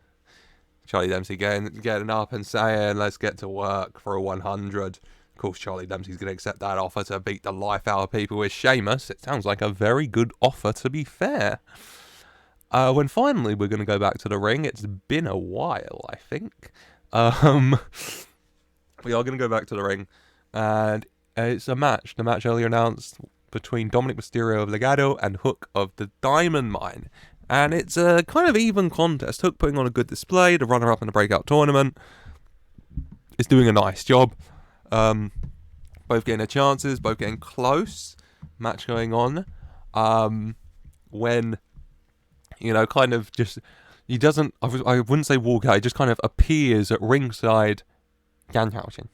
Charlie Dempsey getting up and saying, let's get to work for a 100. Of course, Charlie Dempsey's going to accept that offer to beat the life out of people with Sheamus. It sounds like a very good offer, to be fair. When finally we're going to go back to the ring, it's been a while, I think. We are going to go back to the ring, and it's a match. The match earlier announced between Dominic Mysterio of Legado and Hook of the Diamond Mine. And it's a kind of even contest. Hook putting on a good display, the runner-up in the breakout tournament. Is doing a nice job. Both getting their chances, both getting close. Match going on. When, kind of just... He doesn't... I wouldn't say walk out. He just kind of appears at ringside Danhausen.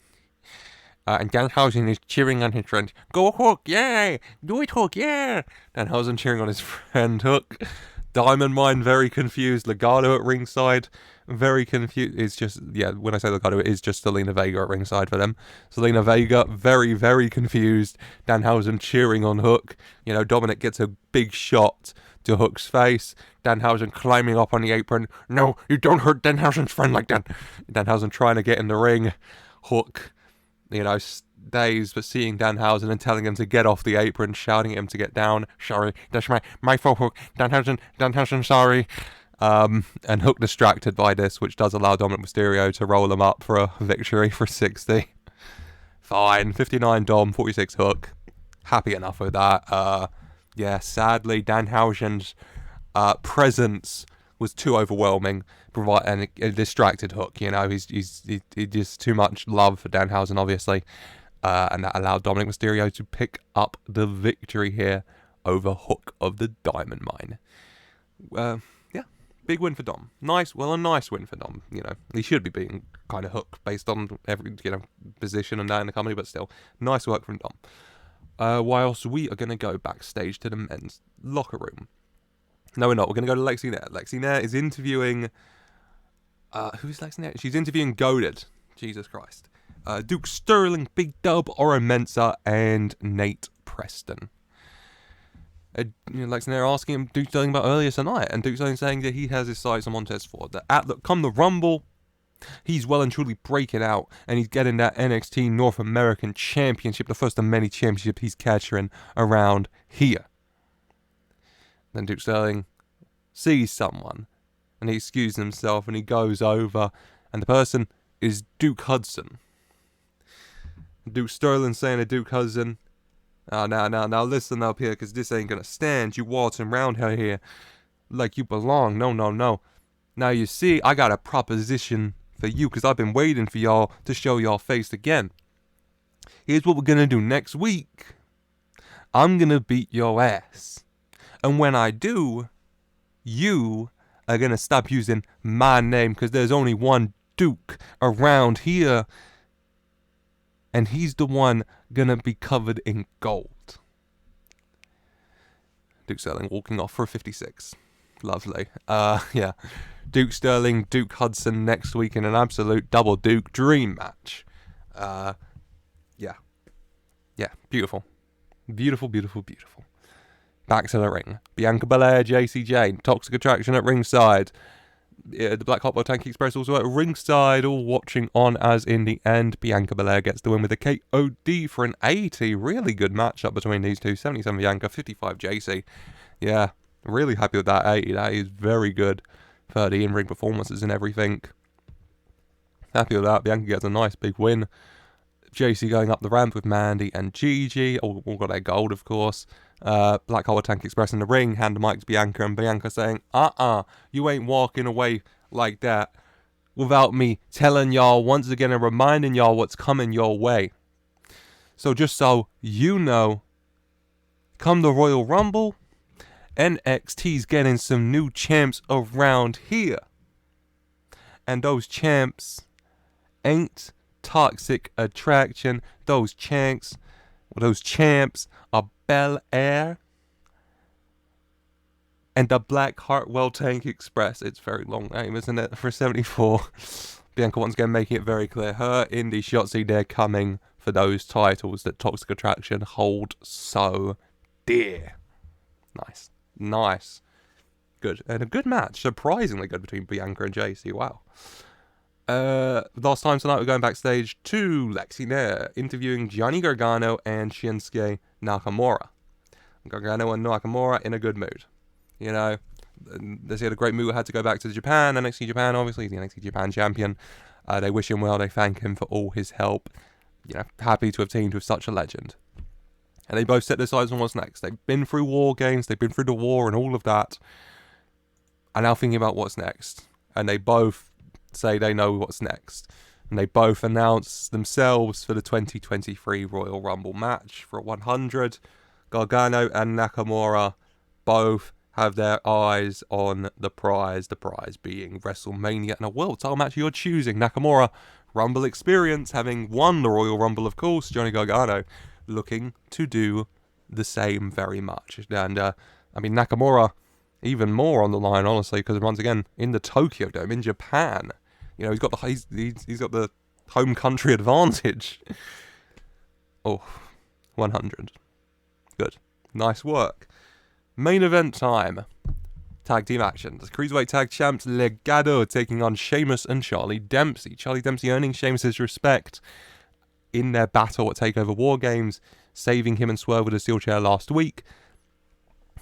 And Danhausen is cheering on his friend. Go Hook, yeah! Do it, Hook, yeah! Danhausen cheering on his friend Hook. Diamond Mine very confused. Legado at ringside, very confused. It's just, when I say Legado, it is just Selena Vega at ringside for them. Selena Vega, very, very confused. Danhausen cheering on Hook. Dominic gets a big shot to Hook's face. Danhausen climbing up on the apron. No, you don't hurt Danhausen's friend like that. Danhausen trying to get in the ring. Hook, stays, but seeing Danhausen and telling him to get off the apron, shouting at him to get down. Sorry, that's my fault, Hook. Danhausen, sorry. And Hook distracted by this, which does allow Dominic Mysterio to roll him up for a victory for 60. Fine, 59 Dom, 46 Hook. Happy enough with that. Sadly, Danhausen's presence was too overwhelming, and it distracted Hook. He just too much love for Danhausen, obviously, and that allowed Dominic Mysterio to pick up the victory here over Hook of the Diamond Mine. Big win for Dom. A nice win for Dom. He should be being kind of Hook based on every position and that in the company, but still, nice work from Dom. Whilst we are going to go backstage to the men's locker room. No, we're not. We're going to go to Lexi Nair. Lexi Nair is interviewing... who's Lexi Nair? She's interviewing Goated. Jesus Christ. Duke Sterling, Big Dub, Oro Mensah, and Nate Preston. Lexi Nair asking him Duke Sterling about earlier tonight, and Duke Sterling saying that he has his sights on Montez Ford. That come the Rumble, he's well and truly breaking out, and he's getting that NXT North American Championship, the first of many championships he's capturing around here. Then Duke Sterling sees someone, and he excuses himself, and he goes over, and the person is Duke Hudson. Duke Sterling saying to Duke Hudson, now listen up here, because this ain't gonna stand. You waltzing around here like you belong. No. Now you see, I got a proposition for you, because I've been waiting for y'all to show y'all face again. Here's what we're gonna do next week. I'm gonna beat your ass. And when I do, you are going to stop using my name, because there's only one Duke around here. And he's the one going to be covered in gold. Duke Sterling walking off for a 56. Lovely. Yeah. Duke Sterling, Duke Hudson next week in an absolute double Duke dream match. Yeah. Yeah, beautiful. Beautiful, beautiful, beautiful. Back to the ring. Bianca Belair, JC Jane, Toxic Attraction at ringside. The Black Hot Tank Express also at ringside, all watching on as in the end, Bianca Belair gets the win with a KOD for an 80. Really good matchup between these two. 77 Bianca, 55 JC. Yeah, really happy with that 80. That is very good for the in-ring performances and everything. Happy with that. Bianca gets a nice big win. JC going up the ramp with Mandy and Gigi. All got their gold, of course. Black Hole Tank Express in the ring. Hand the mic to Bianca, and Bianca saying, you ain't walking away like that without me telling y'all once again and reminding y'all what's coming your way. So just so you know, come the Royal Rumble, NXT's getting some new champs around here. And those champs ain't Toxic Attraction. Those champs are Bel Air and the Black Hartwell Tank Express. It's a very long name, isn't it? For 74. Bianca once again making it very clear. Her indie Shotzi, they're coming for those titles that Toxic Attraction hold so dear. Nice. Good. And a good match. Surprisingly good between Bianca and JC. Wow. Last time tonight we're going backstage to Lexi Nair interviewing Johnny Gargano and Shinsuke Nakamura. Gargano and Nakamura in a good mood. You know, they had a great mood. Had to go back to Japan. NXT Japan, obviously, the NXT Japan champion. They wish him well. They thank him for all his help. You know, happy to have teamed with such a legend. And they both set their sights on what's next. They've been through war games. They've been through the war and all of that. And now thinking about what's next. And they both say they know what's next. And they both announce themselves for the 2023 Royal Rumble match for 100. Gargano and Nakamura both have their eyes on the prize being WrestleMania and a world title match you're choosing. Nakamura, Rumble experience, having won the Royal Rumble, of course. Johnny Gargano looking to do the same very much. And, I mean, Nakamura, even more on the line, honestly, because once again, in the Tokyo Dome, in Japan, you know, he's got the home country advantage. Oh, 100. Good. Nice work. Main event time. Tag team action. The Cruiserweight Tag Champs Legado taking on Sheamus and Charlie Dempsey. Charlie Dempsey earning Sheamus' respect in their battle at TakeOver War Games, saving him and Swerve with a steel chair last week.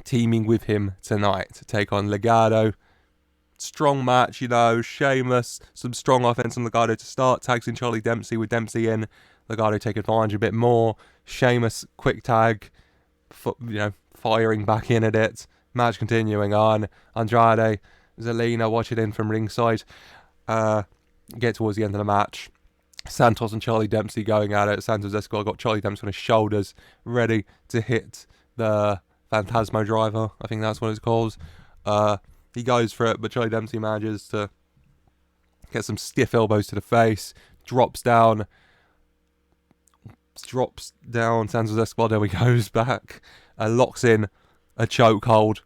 Teaming with him tonight to take on Legado. Strong match, you know. Sheamus, some strong offense on Legado to start. Tags in Charlie Dempsey with Dempsey in. Legado take advantage a bit more. Sheamus, quick tag, firing back in at it. Match continuing on. Andrade, Zelina watching in from ringside. Get towards the end of the match. Santos and Charlie Dempsey going at it. Santos Escobar got Charlie Dempsey on his shoulders, ready to hit the Phantasmo Driver. I think that's what it's called. He goes for it, but Charlie Dempsey manages to get some stiff elbows to the face. Drops down. Santos Escobar, there he goes back. Locks in a chokehold.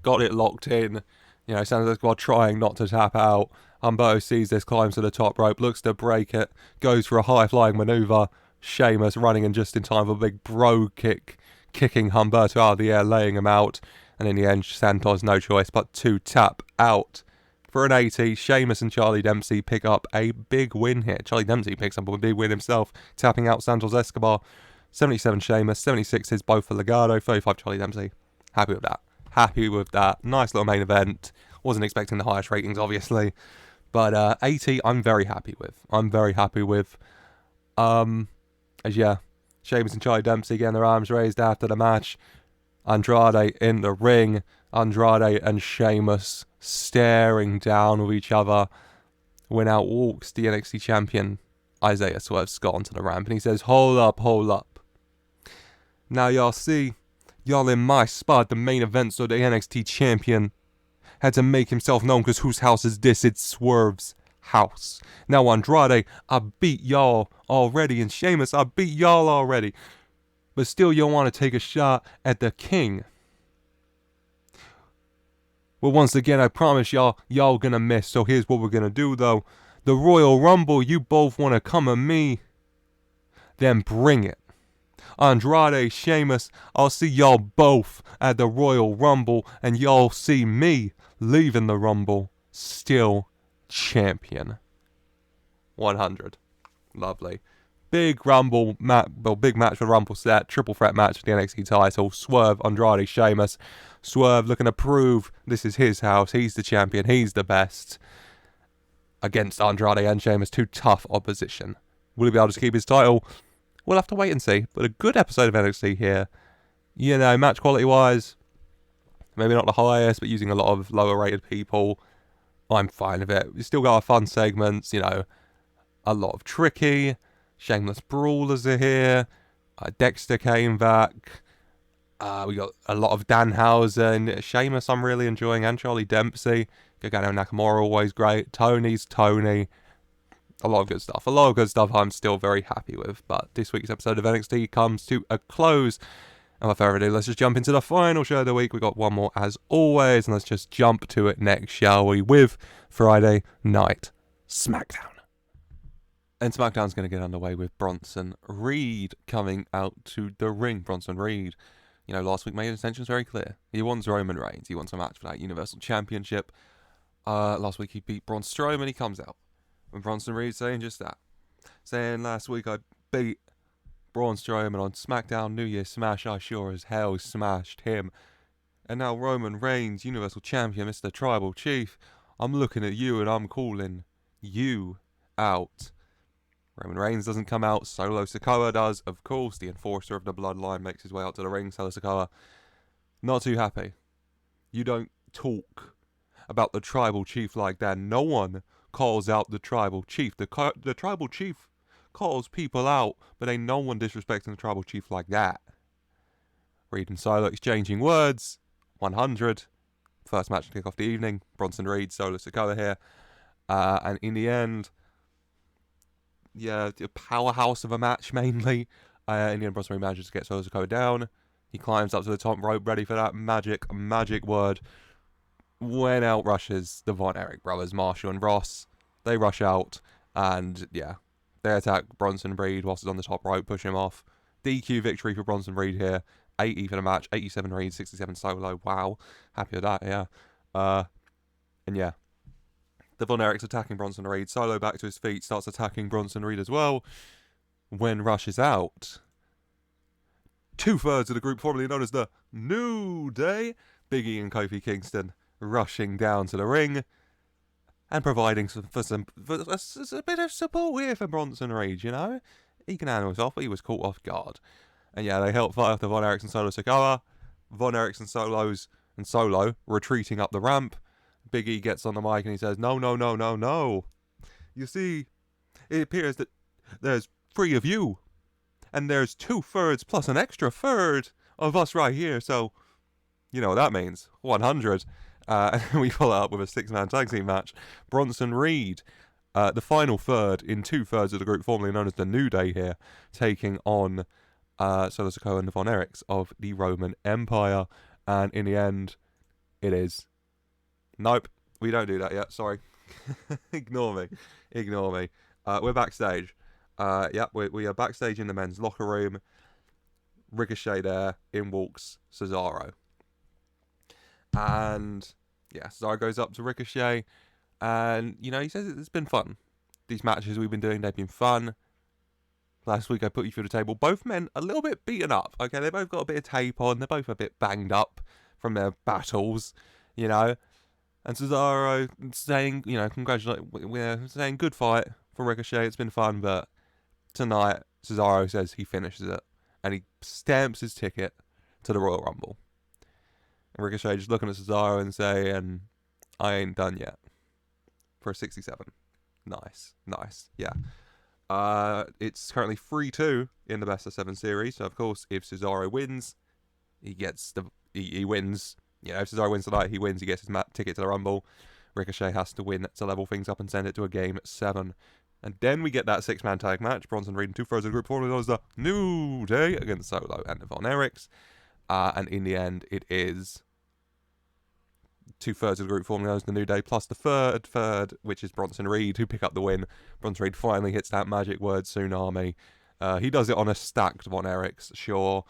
Got it locked in. You know, Santos Escobar trying not to tap out. Humberto sees this, climbs to the top rope, looks to break it, goes for a high-flying maneuver. Sheamus running in just in time for a big bro kick, kicking Humberto out of the air, laying him out. And in the end, Santos no choice but to tap out. For an 80, Sheamus and Charlie Dempsey pick up a big win here. Charlie Dempsey picks up a big win himself, tapping out Santos Escobar. 77 Sheamus, 76 is both for Legado, 35 Charlie Dempsey. Happy with that. Nice little main event. Wasn't expecting the highest ratings, obviously. But 80, I'm very happy with. Sheamus and Charlie Dempsey getting their arms raised after the match. Andrade in the ring. Andrade and Sheamus staring down with each other. When out walks the NXT champion, Isaiah Swerve Scott, onto the ramp. And he says, hold up. Now y'all see, y'all in my spot, the main event, so the NXT champion had to make himself known, because whose house is this? It's Swerve's house. Now Andrade, I beat y'all already, and Sheamus, I beat y'all already. But still you want to take a shot at the king. Well, once again, I promise y'all gonna miss. So here's what we're gonna do, though. The Royal Rumble, you both want to come at me? Then bring it. Andrade, Sheamus, I'll see y'all both at the Royal Rumble, and y'all see me leaving the Rumble still champion. 100. Lovely. Big Rumble big match for the Rumble set, triple threat match for the NXT title. Swerve, Andrade, Sheamus. Swerve looking to prove this is his house. He's the champion. He's the best. Against Andrade and Sheamus, two tough opposition. Will he be able to keep his title? We'll have to wait and see. But a good episode of NXT here. You know, match quality wise, maybe not the highest, but using a lot of lower rated people. I'm fine with it. We still got our fun segments, you know, a lot of tricky. Shameless brawlers are here. Dexter came back. We got a lot of Danhausen. Sheamus I'm really enjoying, and Charlie Dempsey. Gargano Nakamura always great. Tony's Tony. A lot of good stuff. A lot of good stuff I'm still very happy with. But this week's episode of NXT comes to a close. And without further ado, let's just jump into the final show of the week. We got one more as always. And let's just jump to it next, shall we? With Friday Night Smackdown. And SmackDown's going to get underway with Bronson Reed coming out to the ring. Bronson Reed, you know, last week made his intentions very clear. He wants Roman Reigns. He wants a match for that Universal Championship. Last week he beat Braun Strowman. He comes out. And Bronson Reed saying just that. Saying last week I beat Braun Strowman on SmackDown New Year Smash. I sure as hell smashed him. And now Roman Reigns, Universal Champion, Mr. Tribal Chief. I'm looking at you and I'm calling you out. Roman Reigns doesn't come out. Solo Sikoa does, of course. The enforcer of the bloodline makes his way out to the ring. Solo Sikoa, not too happy. You don't talk about the Tribal Chief like that. No one calls out the Tribal Chief. The Tribal Chief calls people out, but ain't no one disrespecting the Tribal Chief like that. Reed and Solo exchanging words. 100. First match to kick off the evening. Bronson Reed, Solo Sikoa here. And in the end, yeah, a powerhouse of a match mainly. In the end, Bronson Reed manages to get Solo Sikoa down. He climbs up to the top rope, ready for that magic word. When out rushes the Von Erich brothers, Marshall and Ross. They rush out, and yeah, they attack Bronson Reed whilst he's on the top rope, push him off. DQ victory for Bronson Reed here. 80 for the match, 87 Reed, 67 Solo. Wow, happy with that, yeah. And yeah, the Von Erichs attacking Bronson Reed. Solo back to his feet, starts attacking Bronson Reed as well. When Rush is out, 2/3 of the group formerly known as the New Day, Big E and Kofi Kingston, rushing down to the ring and providing a bit of support here for Bronson Reed, you know. He can handle himself, but he was caught off guard. And yeah, they help fight off the Von Erichs and Solo Sikoa. Von Erichs and Solo retreating up the ramp. Big E gets on the mic and he says, no. You see, it appears that there's 3 of you. And there's 2/3 plus an extra third of us right here. So, you know what that means. 100. And we follow up with a 6-man tag team match. Bronson Reed, the final third in 2/3 of the group formerly known as the New Day here, taking on Solo Sikoa and the Von Erichs of the Roman Empire. And in the end, it is... Nope, we don't do that yet. Sorry. Ignore me. We're backstage. We are backstage in the men's locker room. Ricochet there. In walks Cesaro. And yeah, Cesaro goes up to Ricochet. And, you know, he says it's been fun. These matches we've been doing, they've been fun. Last week I put you through the table. Both men a little bit beaten up. Okay, they both got a bit of tape on. They're both a bit banged up from their battles, you know. And Cesaro saying, you know, we're saying good fight for Ricochet. It's been fun, but tonight Cesaro says he finishes it. And he stamps his ticket to the Royal Rumble. And Ricochet just looking at Cesaro and saying, I ain't done yet. For a 67. Nice, yeah. It's currently 3-2 in the best of 7 series. So of course, if Cesaro wins, he wins. You know, if Cesaro wins tonight, he wins. He gets his ticket to the Rumble. Ricochet has to win to level things up and send it to a game 7. And then we get that 6-man tag match. Bronson Reed and 2/3 of the group formerly known as the New Day against Solo and the Von Erichs. And in the end, it is 2/3 of the group formerly known as the New Day, plus the third, which is Bronson Reed, who pick up the win. Bronson Reed finally hits that magic word, Tsunami. He does it on a stacked Von Erichs, sure,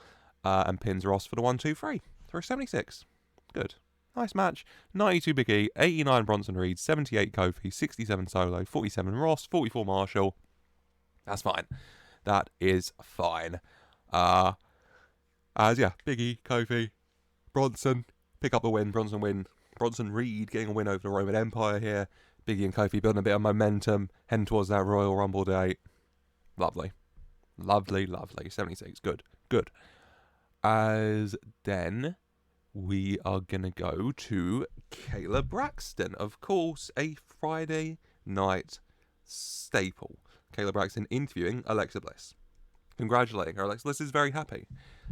and pins Ross for the 1-2-3 for a 76. Good. Nice match. 92 Big E, 89 Bronson Reed, 78 Kofi, 67 Solo, 47 Ross, 44 Marshall. That's fine. That is fine. Big E, Kofi, Bronson pick up the win. Bronson Reed getting a win over the Roman Empire here. Big E and Kofi building a bit of momentum, heading towards that Royal Rumble date. Lovely. 76. Good. As then, we are going to go to Kayla Braxton. Of course, a Friday night staple. Kayla Braxton interviewing Alexa Bliss. Congratulating her. Alexa Bliss is very happy.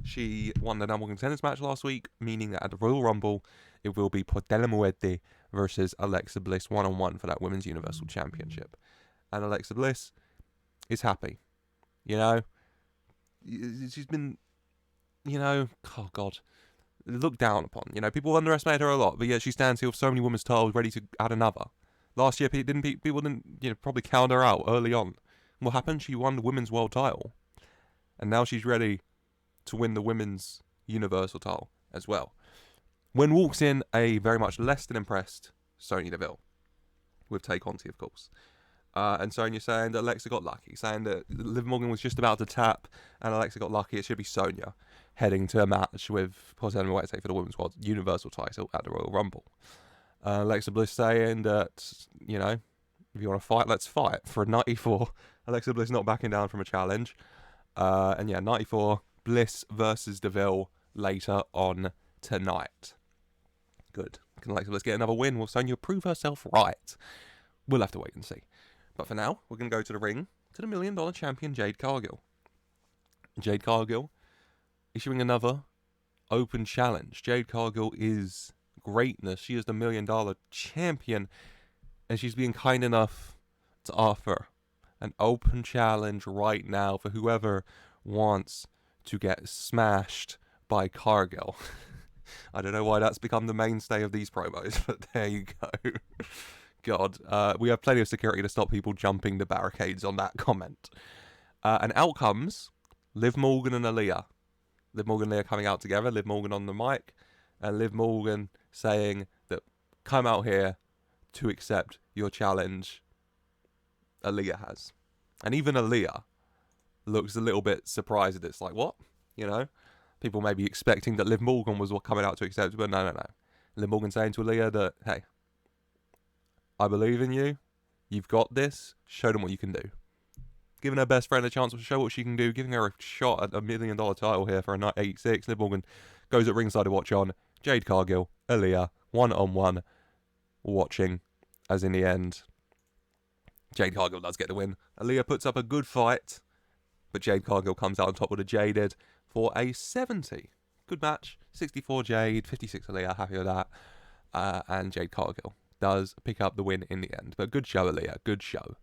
She won the number one contenders match last week, meaning that at the Royal Rumble, it will be Por la Muerte versus Alexa Bliss one-on-one for that Women's Universal Championship. And Alexa Bliss is happy. You know? She's been, oh God, looked down upon. People underestimate her a lot, but yet she stands here with so many women's titles ready to add another. Last year, people didn't probably count her out early on. What happened? She won the women's world title. And now she's ready to win the women's universal title as well. When walks in a very much less than impressed Sonya Deville. With Tay Conti, of course. And Sonya saying that Alexa got lucky. Saying that Liv Morgan was just about to tap and Alexa got lucky. It should be Sonya heading to a match with Portela Muerte for the women's world universal title at the Royal Rumble. Alexa Bliss saying that, if you want to fight, let's fight. For a 94, Alexa Bliss not backing down from a challenge. 94, Bliss versus Deville later on tonight. Good. Can Alexa Bliss get another win? Will Sonya prove herself right? We'll have to wait and see. But for now, we're going to go to the ring to the $1 Million champion, Jade Cargill. Jade Cargill issuing another open challenge. Jade Cargill is greatness. She is the $1 Million champion. And she's being kind enough to offer an open challenge right now for whoever wants to get smashed by Cargill. I don't know why that's become the mainstay of these promos, but there you go. God, we have plenty of security to stop people jumping the barricades on that comment. And out comes Liv Morgan and Ilja. Liv Morgan and Ilja coming out together, Liv Morgan on the mic, and Liv Morgan saying that come out here to accept your challenge Ilja has. And even Ilja looks a little bit surprised at this. Like, what? People may be expecting that Liv Morgan was coming out to accept, but no. Liv Morgan saying to Ilja that, hey, I believe in you. You've got this. Show them what you can do. Giving her best friend a chance to show what she can do. Giving her a shot at a $1 Million title here for a night 86. Liv Morgan goes at ringside to watch on. Jade Cargill, Ilja, one-on-one watching. As in the end, Jade Cargill does get the win. Ilja puts up a good fight. But Jade Cargill comes out on top with a Jaded for a 70. Good match. 64 Jade, 56 Ilja. Happy with that. And Jade Cargill does pick up the win in the end. But good show, Ilja. Good show.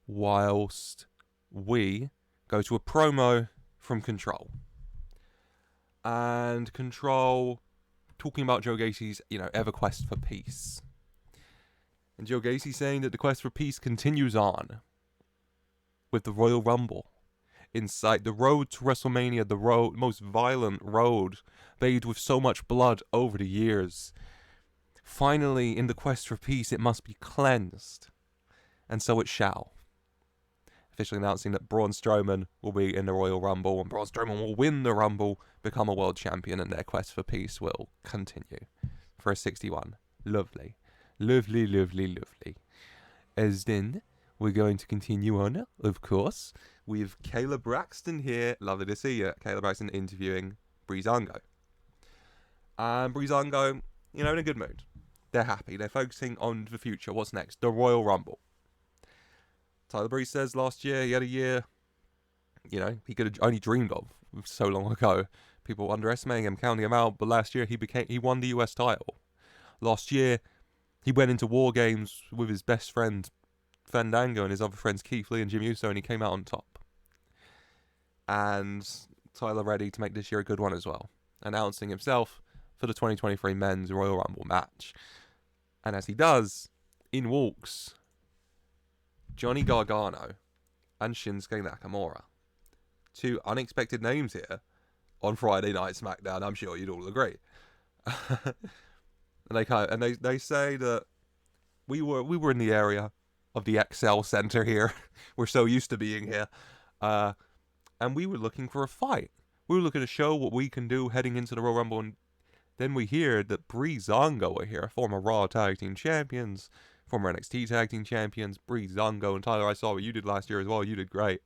Whilst we go to a promo from Control. And Control talking about Joe Gacy's, ever quest for peace. And Joe Gacy saying that the quest for peace continues on with the Royal Rumble. Inside the road to WrestleMania, the most violent road, bathed with so much blood over the years. Finally, in the quest for peace, it must be cleansed. And so it shall. Officially announcing that Braun Strowman will be in the Royal Rumble, and Braun Strowman will win the Rumble, become a world champion, and their quest for peace will continue for a 61. Lovely. Lovely. As then, we're going to continue on, of course, with Kayla Braxton here. Lovely to see you. Kayla Braxton interviewing Breezango. And Breezango, in a good mood. They're happy. They're focusing on the future. What's next? The Royal Rumble. Tyler Breeze says last year he had a year, he could have only dreamed of so long ago. People underestimating him, counting him out. But last year he won the US title. Last year he went into War Games with his best friend Fandango and his other friends Keith Lee and Jim Uso, and he came out on top. And Tyler ready to make this year a good one as well. Announcing himself for the 2023 Men's Royal Rumble match. And as he does, in walks Johnny Gargano and Shinsuke Nakamura. Two unexpected names here on Friday Night SmackDown. I'm sure you'd all agree. And they say that we were in the area of the XL Center here. We're so used to being here. And we were looking for a fight. We were looking to show what we can do heading into the Royal Rumble. And then we hear that Breezango are here, former Raw Tag Team Champions, former NXT Tag Team Champions. Breezango and Tyler, I saw what you did last year as well. You did great.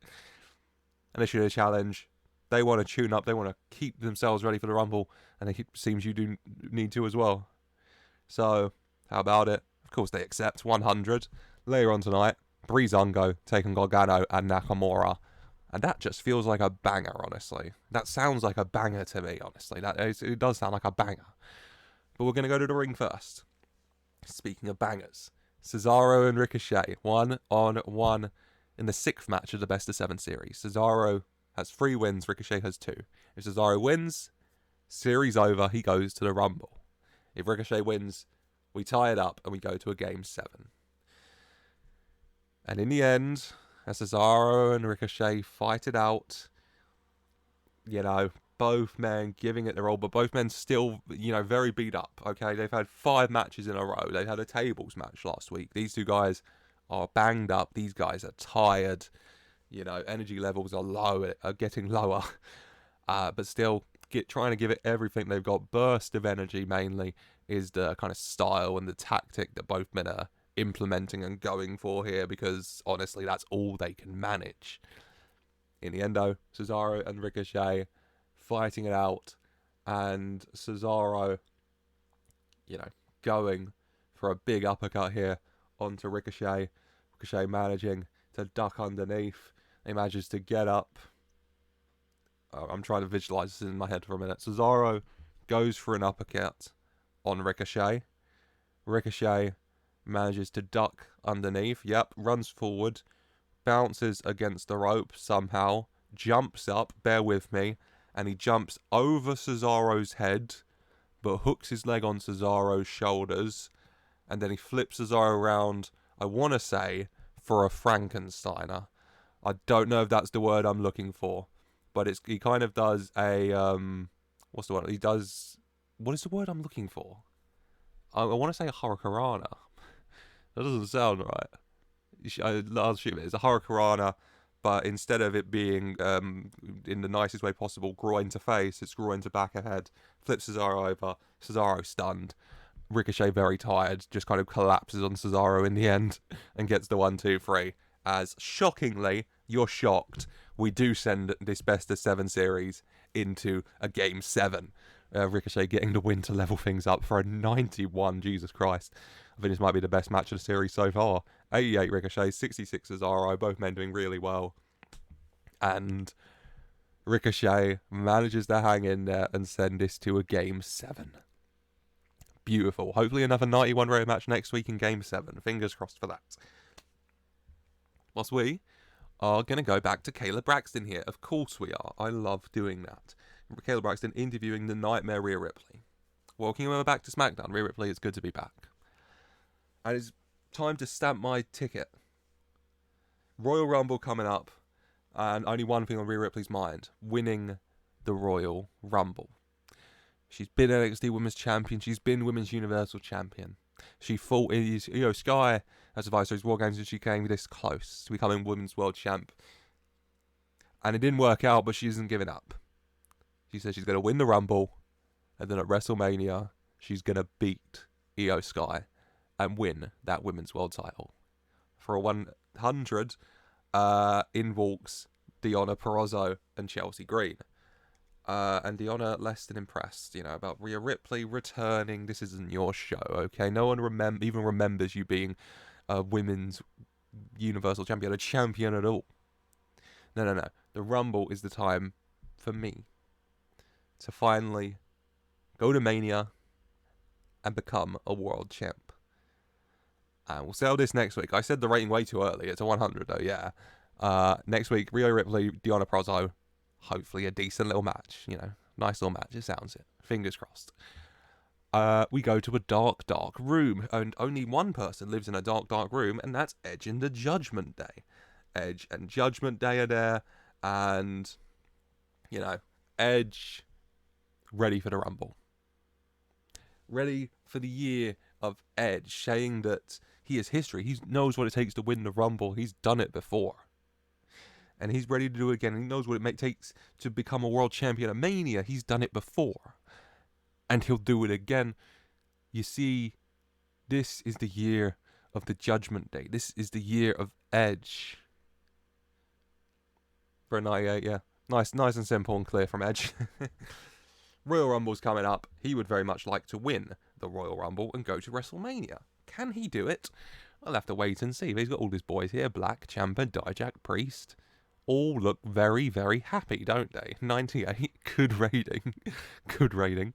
And they should a challenge. They want to tune up. They want to keep themselves ready for the Rumble. And it seems you do need to as well. So, how about it? Of course they accept. 100. Later on tonight, Breezango taking Gargano and Nakamura. And that just feels like a banger, honestly. That sounds like a banger to me, honestly. It does sound like a banger. But we're going to go to the ring first. Speaking of bangers, Cesaro and Ricochet, 1-on-1 in the 6th match of the Best of 7 series. Cesaro has 3 wins, Ricochet has 2. If Cesaro wins, series over, he goes to the Rumble. If Ricochet wins, we tie it up and we go to a Game 7. And in the end, as Cesaro and Ricochet fight it out, both men giving it their all, but both men still, very beat up, okay? They've had 5 matches in a row. They had a tables match last week. These 2 guys are banged up. These guys are tired. Energy levels are low, are getting lower. But still trying to give it everything they've got. Burst of energy, mainly, is the kind of style and the tactic that both men are implementing and going for here, because honestly that's all they can manage. In the end though, Cesaro and Ricochet fighting it out, and Cesaro going for a big uppercut here onto Ricochet. Ricochet managing to duck underneath. He manages to get up. I'm trying to visualize this in my head for a minute. Cesaro goes for an uppercut on Ricochet. Ricochet manages to duck underneath. Yep, runs forward, bounces against the rope somehow, jumps up, bear with me, and he jumps over Cesaro's head, but hooks his leg on Cesaro's shoulders, and then he flips Cesaro around, I want to say, for a Frankensteiner. I don't know if that's the word I'm looking for, but he kind of does a, what's the word? He does, what is the word I'm looking for? I want to say a Hurricanrana. That doesn't sound right. I'll shoot it. It's a Hurricanrana, but instead of it being in the nicest way possible, groin to face, it's groin to back of head. Flips Cesaro over. Cesaro stunned. Ricochet very tired, just kind of collapses on Cesaro in the end and gets the 1-2-3. As shockingly, you're shocked, we do send this Best of 7 series into a Game 7. Ricochet getting the win to level things up for a 91. Jesus Christ. I think this might be the best match of the series so far. 88 Ricochet, 66 Cesaro, both men doing really well. And Ricochet manages to hang in there and send this to a Game 7. Beautiful. Hopefully another 91 rated match next week in Game 7. Fingers crossed for that. Whilst we are going to go back to Kayla Braxton here. Of course we are. I love doing that. Kayla Braxton interviewing the Nightmare Rhea Ripley. Welcoming her back to SmackDown. Rhea Ripley, it's good to be back. And it's time to stamp my ticket. Royal Rumble coming up. And only one thing on Rhea Ripley's mind. Winning the Royal Rumble. She's been NXT Women's Champion. She's been Women's Universal Champion. She fought in Sky as a Vice Series War Games, and she came this close to becoming Women's World Champ. And it didn't work out, but she isn't giving up. She says she's going to win the Rumble, and then at WrestleMania, she's going to beat Io Sky and win that Women's World title. For a 100, in walks Deonna Purrazzo and Chelsea Green. And Deonna less than impressed, about Rhea Ripley returning. This isn't your show, okay? No one even remembers you being a Women's Universal Champion, a champion at all. No. The Rumble is the time for me to finally go to Mania and become a world champ. And we'll sell this next week. I said the rating way too early. It's a 100 though, yeah. Next week, Rhea Ripley, Deonna Purrazzo. Hopefully a decent little match, nice little match. It sounds it. Fingers crossed. we go to a dark, dark room, and only one person lives in a dark, dark room, and that's Edge and the Judgment Day. Edge and Judgment Day are there, and, you know, Edge ready for the Rumble. Ready for the year of Edge, saying that he has history. He knows what it takes to win the Rumble. He's done it before. And he's ready to do it again. He knows what it takes to become a world champion at Mania. He's done it before. And he'll do it again. You see, this is the year of the Judgment Day. This is the year of Edge. For a 98, yeah. Nice and simple and clear from Edge. Royal Rumble's coming up. He would very much like to win the Royal Rumble and go to WrestleMania. Can he do it? I'll have to wait and see. But he's got all his boys here. Black, Ciampa, Dijak, Priest. All look very, very happy, don't they? 98. Good rating. Good rating.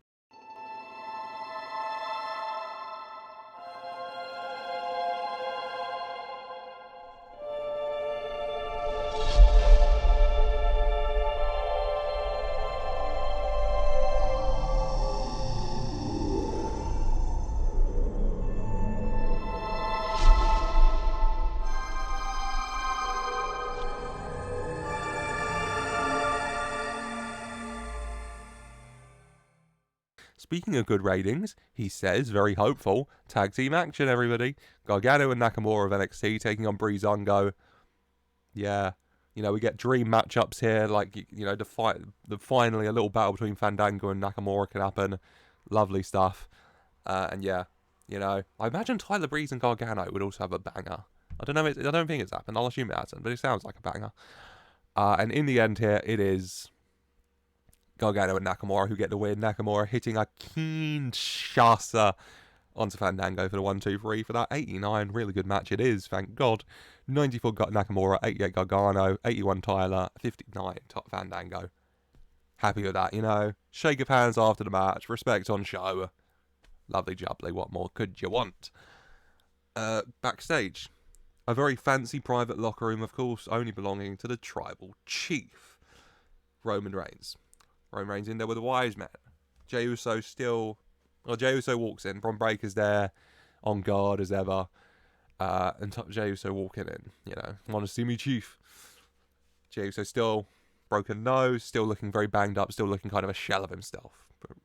Speaking of good ratings, he says, very hopeful, tag team action, everybody. Gargano and Nakamura of NXT taking on Breezango. Yeah, you know, we get dream matchups here, like, you know, finally a little battle between Fandango and Nakamura can happen. Lovely stuff. And yeah, you know, I imagine Tyler Breeze and Gargano would also have a banger. I don't think it's happened. I'll assume it hasn't, but it sounds like a banger. And in the end here, it is Gargano and Nakamura who get the win. Nakamura hitting a Kinshasa onto Fandango for the 1-2-3 for that 89. Really good match it is, thank God. 94 got Nakamura, 88 Gargano, 81 Tyler, 59 top Fandango. Happy with that, you know. Shake of hands after the match. Respect on show. Lovely jubbly. What more could you want? Backstage. A very fancy private locker room, of course, only belonging to the tribal chief, Roman Reigns. Roman Reigns in there with a wise man. Jey Uso walks in. Braun Breaker's there, on guard as ever. And Jey Uso walking in, you know. Want to see me, chief? Jey Uso still broken nose, still looking very banged up, still looking kind of a shell of himself. But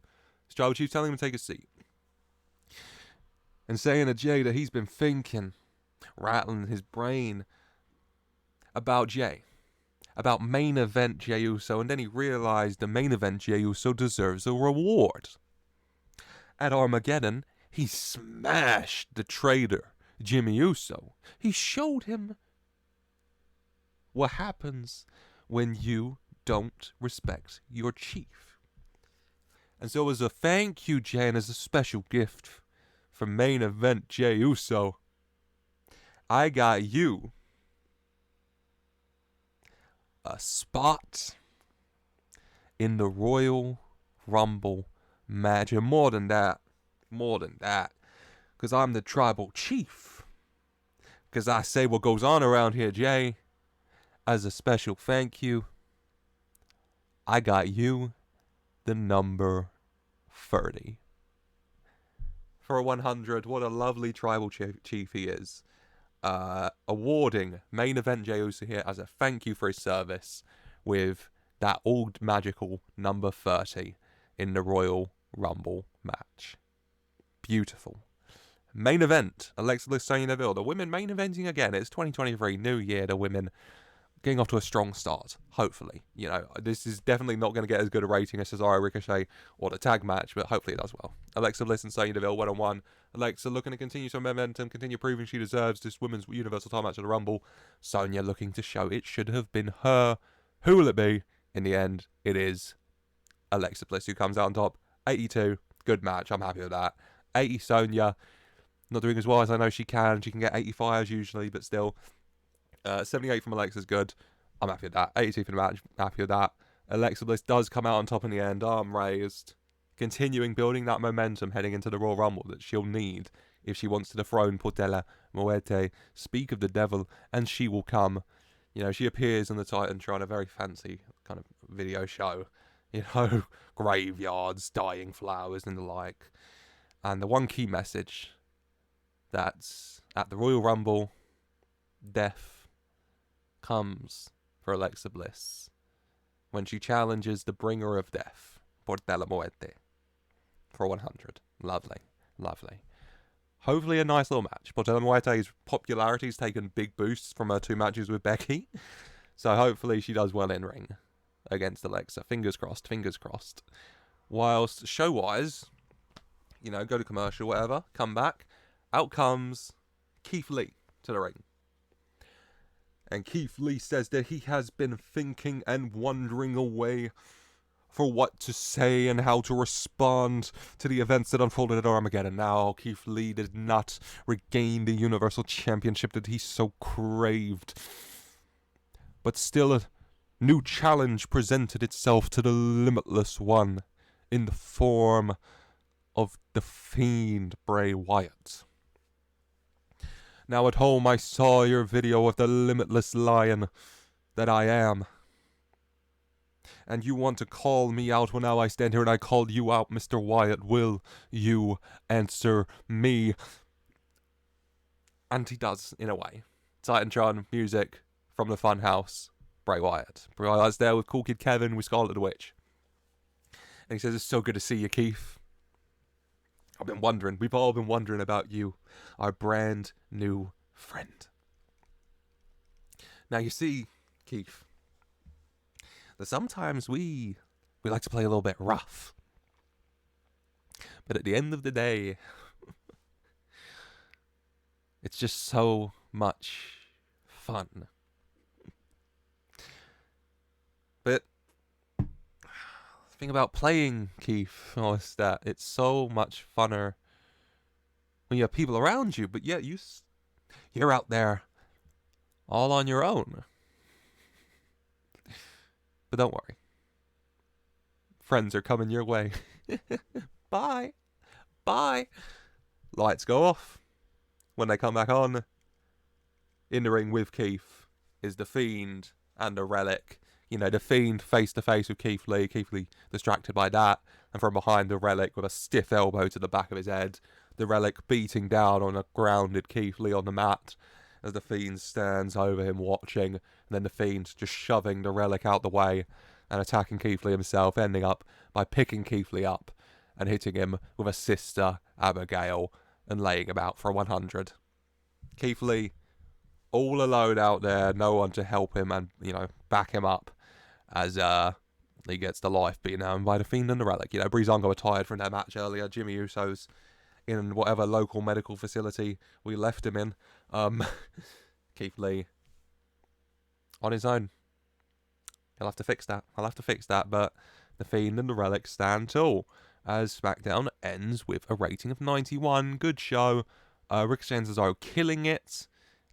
Tribal Chief telling him to take a seat. And saying to Jey that he's been thinking, rattling his brain about Jey. About main event Jey Uso, and then he realized the main event Jey Uso deserves a reward. At Armageddon, he smashed the traitor, Jimmy Uso. He showed him what happens when you don't respect your chief. And so as a thank you, Jey, and as a special gift for main event Jey Uso, I got you a spot in the Royal Rumble match. And more than that, because I'm the tribal chief. Because I say what goes on around here, Jey. As a special thank you, I got you the number 30. For a 100, what a lovely tribal chief he is. Awarding main event Jey Uso here as a thank you for his service with that old magical number 30 in the Royal Rumble match. Beautiful. Main event, Alexa Bliss, Sonya Deville. The women main eventing again. It's 2023, new year. The women getting off to a strong start, hopefully. You know, this is definitely not going to get as good a rating as Cesaro, Ricochet, or the tag match, but hopefully it does well. Alexa Bliss and Sonya Deville, one-on-one. Alexa looking to continue some momentum, continue proving she deserves this women's Universal title match at the Rumble. Sonya looking to show it should have been her. Who will it be? In the end, it is Alexa Bliss who comes out on top. 82, good match, I'm happy with that. 80 Sonya, not doing as well as I know she can. She can get 85s usually, but still. 78 from Alexa's good. I'm happy with that. 82 for the match. Happy with that. Alexa Bliss does come out on top in the end. Arm raised. Continuing building that momentum heading into the Royal Rumble that she'll need if she wants to dethrone Portela Muerte. Speak of the devil, and she will come. You know, she appears on the Titantron, a very fancy kind of video show. You know, graveyards, dying flowers and the like. And the one key message that's at the Royal Rumble, death comes for Alexa Bliss when she challenges the bringer of death, Porta la Muerte, for 100. Lovely, lovely. Hopefully a nice little match. Porta la Muerte's popularity's taken big boosts from her 2 matches with Becky, so hopefully she does well in ring against Alexa. Fingers crossed, fingers crossed. Whilst show-wise, you know, go to commercial, whatever, come back, out comes Keith Lee to the ring. And Keith Lee says that he has been thinking and wondering away for what to say and how to respond to the events that unfolded at Armageddon. Now, Keith Lee did not regain the Universal Championship that he so craved. But still, a new challenge presented itself to the Limitless One in the form of the Fiend Bray Wyatt. Now at home I saw your video of the limitless lion that I am. And you want to call me out, well now I stand here and I called you out, Mr. Wyatt. Will you answer me? And he does, in a way. Titantron music from the Funhouse. Bray Wyatt. Bray Wyatt's there with Cool Kid Kevin with Scarlet Witch. And he says, it's so good to see you, Keith. I've been wondering, we've all been wondering about you, our brand new friend. Now you see, Keith, that sometimes we like to play a little bit rough. But at the end of the day, it's just so much fun. But the thing about playing, Keith, is that it's so much funner when you have people around you, but yet you're out there all on your own. But don't worry. Friends are coming your way. Bye. Bye. Lights go off. When they come back on, in the ring with Keith is The Fiend and a Relic. You know, The Fiend face to face with Keith Lee. Keith Lee distracted by that. And from behind the Relic with a stiff elbow to the back of his head. The Relic beating down on a grounded Keith Lee on the mat as The Fiend stands over him watching. And then The Fiend just shoving the Relic out the way and attacking Keith Lee himself, ending up by picking Keith Lee up and hitting him with a Sister Abigail and laying him out for 100. Keith Lee all alone out there, no one to help him and, you know, back him up as he gets the life beaten out by The Fiend and the Relic. You know, Breezango were tired from their match earlier. Jimmy Uso's in whatever local medical facility we left him in. Keith Lee on his own. He'll have to fix that. I'll have to fix that. But The Fiend and the Relic stand tall as SmackDown ends with a rating of 91. Good show. Ricochet and Cesaro killing it.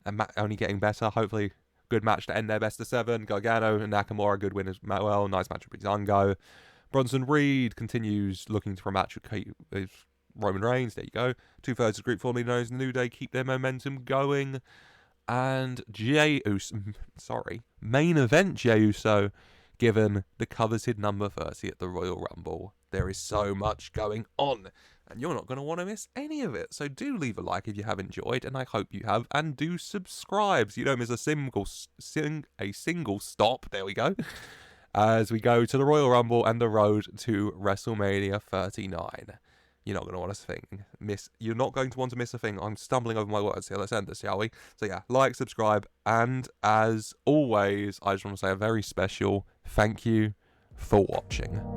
And only getting better. Hopefully, good match to end their best of 7. Gargano and Nakamura, good win as well. Nice match with Breezango. Bronson Reed continues looking for a match with Roman Reigns. There you go. 2/3 of the group formerly known as the New Day keep their momentum going. And main event Jey Uso, given the coveted number 30 at the Royal Rumble. There is so much going on, and you're not going to want to miss any of it. So do leave a like if you have enjoyed, and I hope you have, and do subscribe so you don't miss a single stop. There we go. As we go to the Royal Rumble and the road to WrestleMania 39. You're not going to want to miss. You're not going to want to miss a thing. I'm stumbling over my words here. Let's end this, shall we? So yeah, like, subscribe, and as always, I just want to say a very special thank you for watching.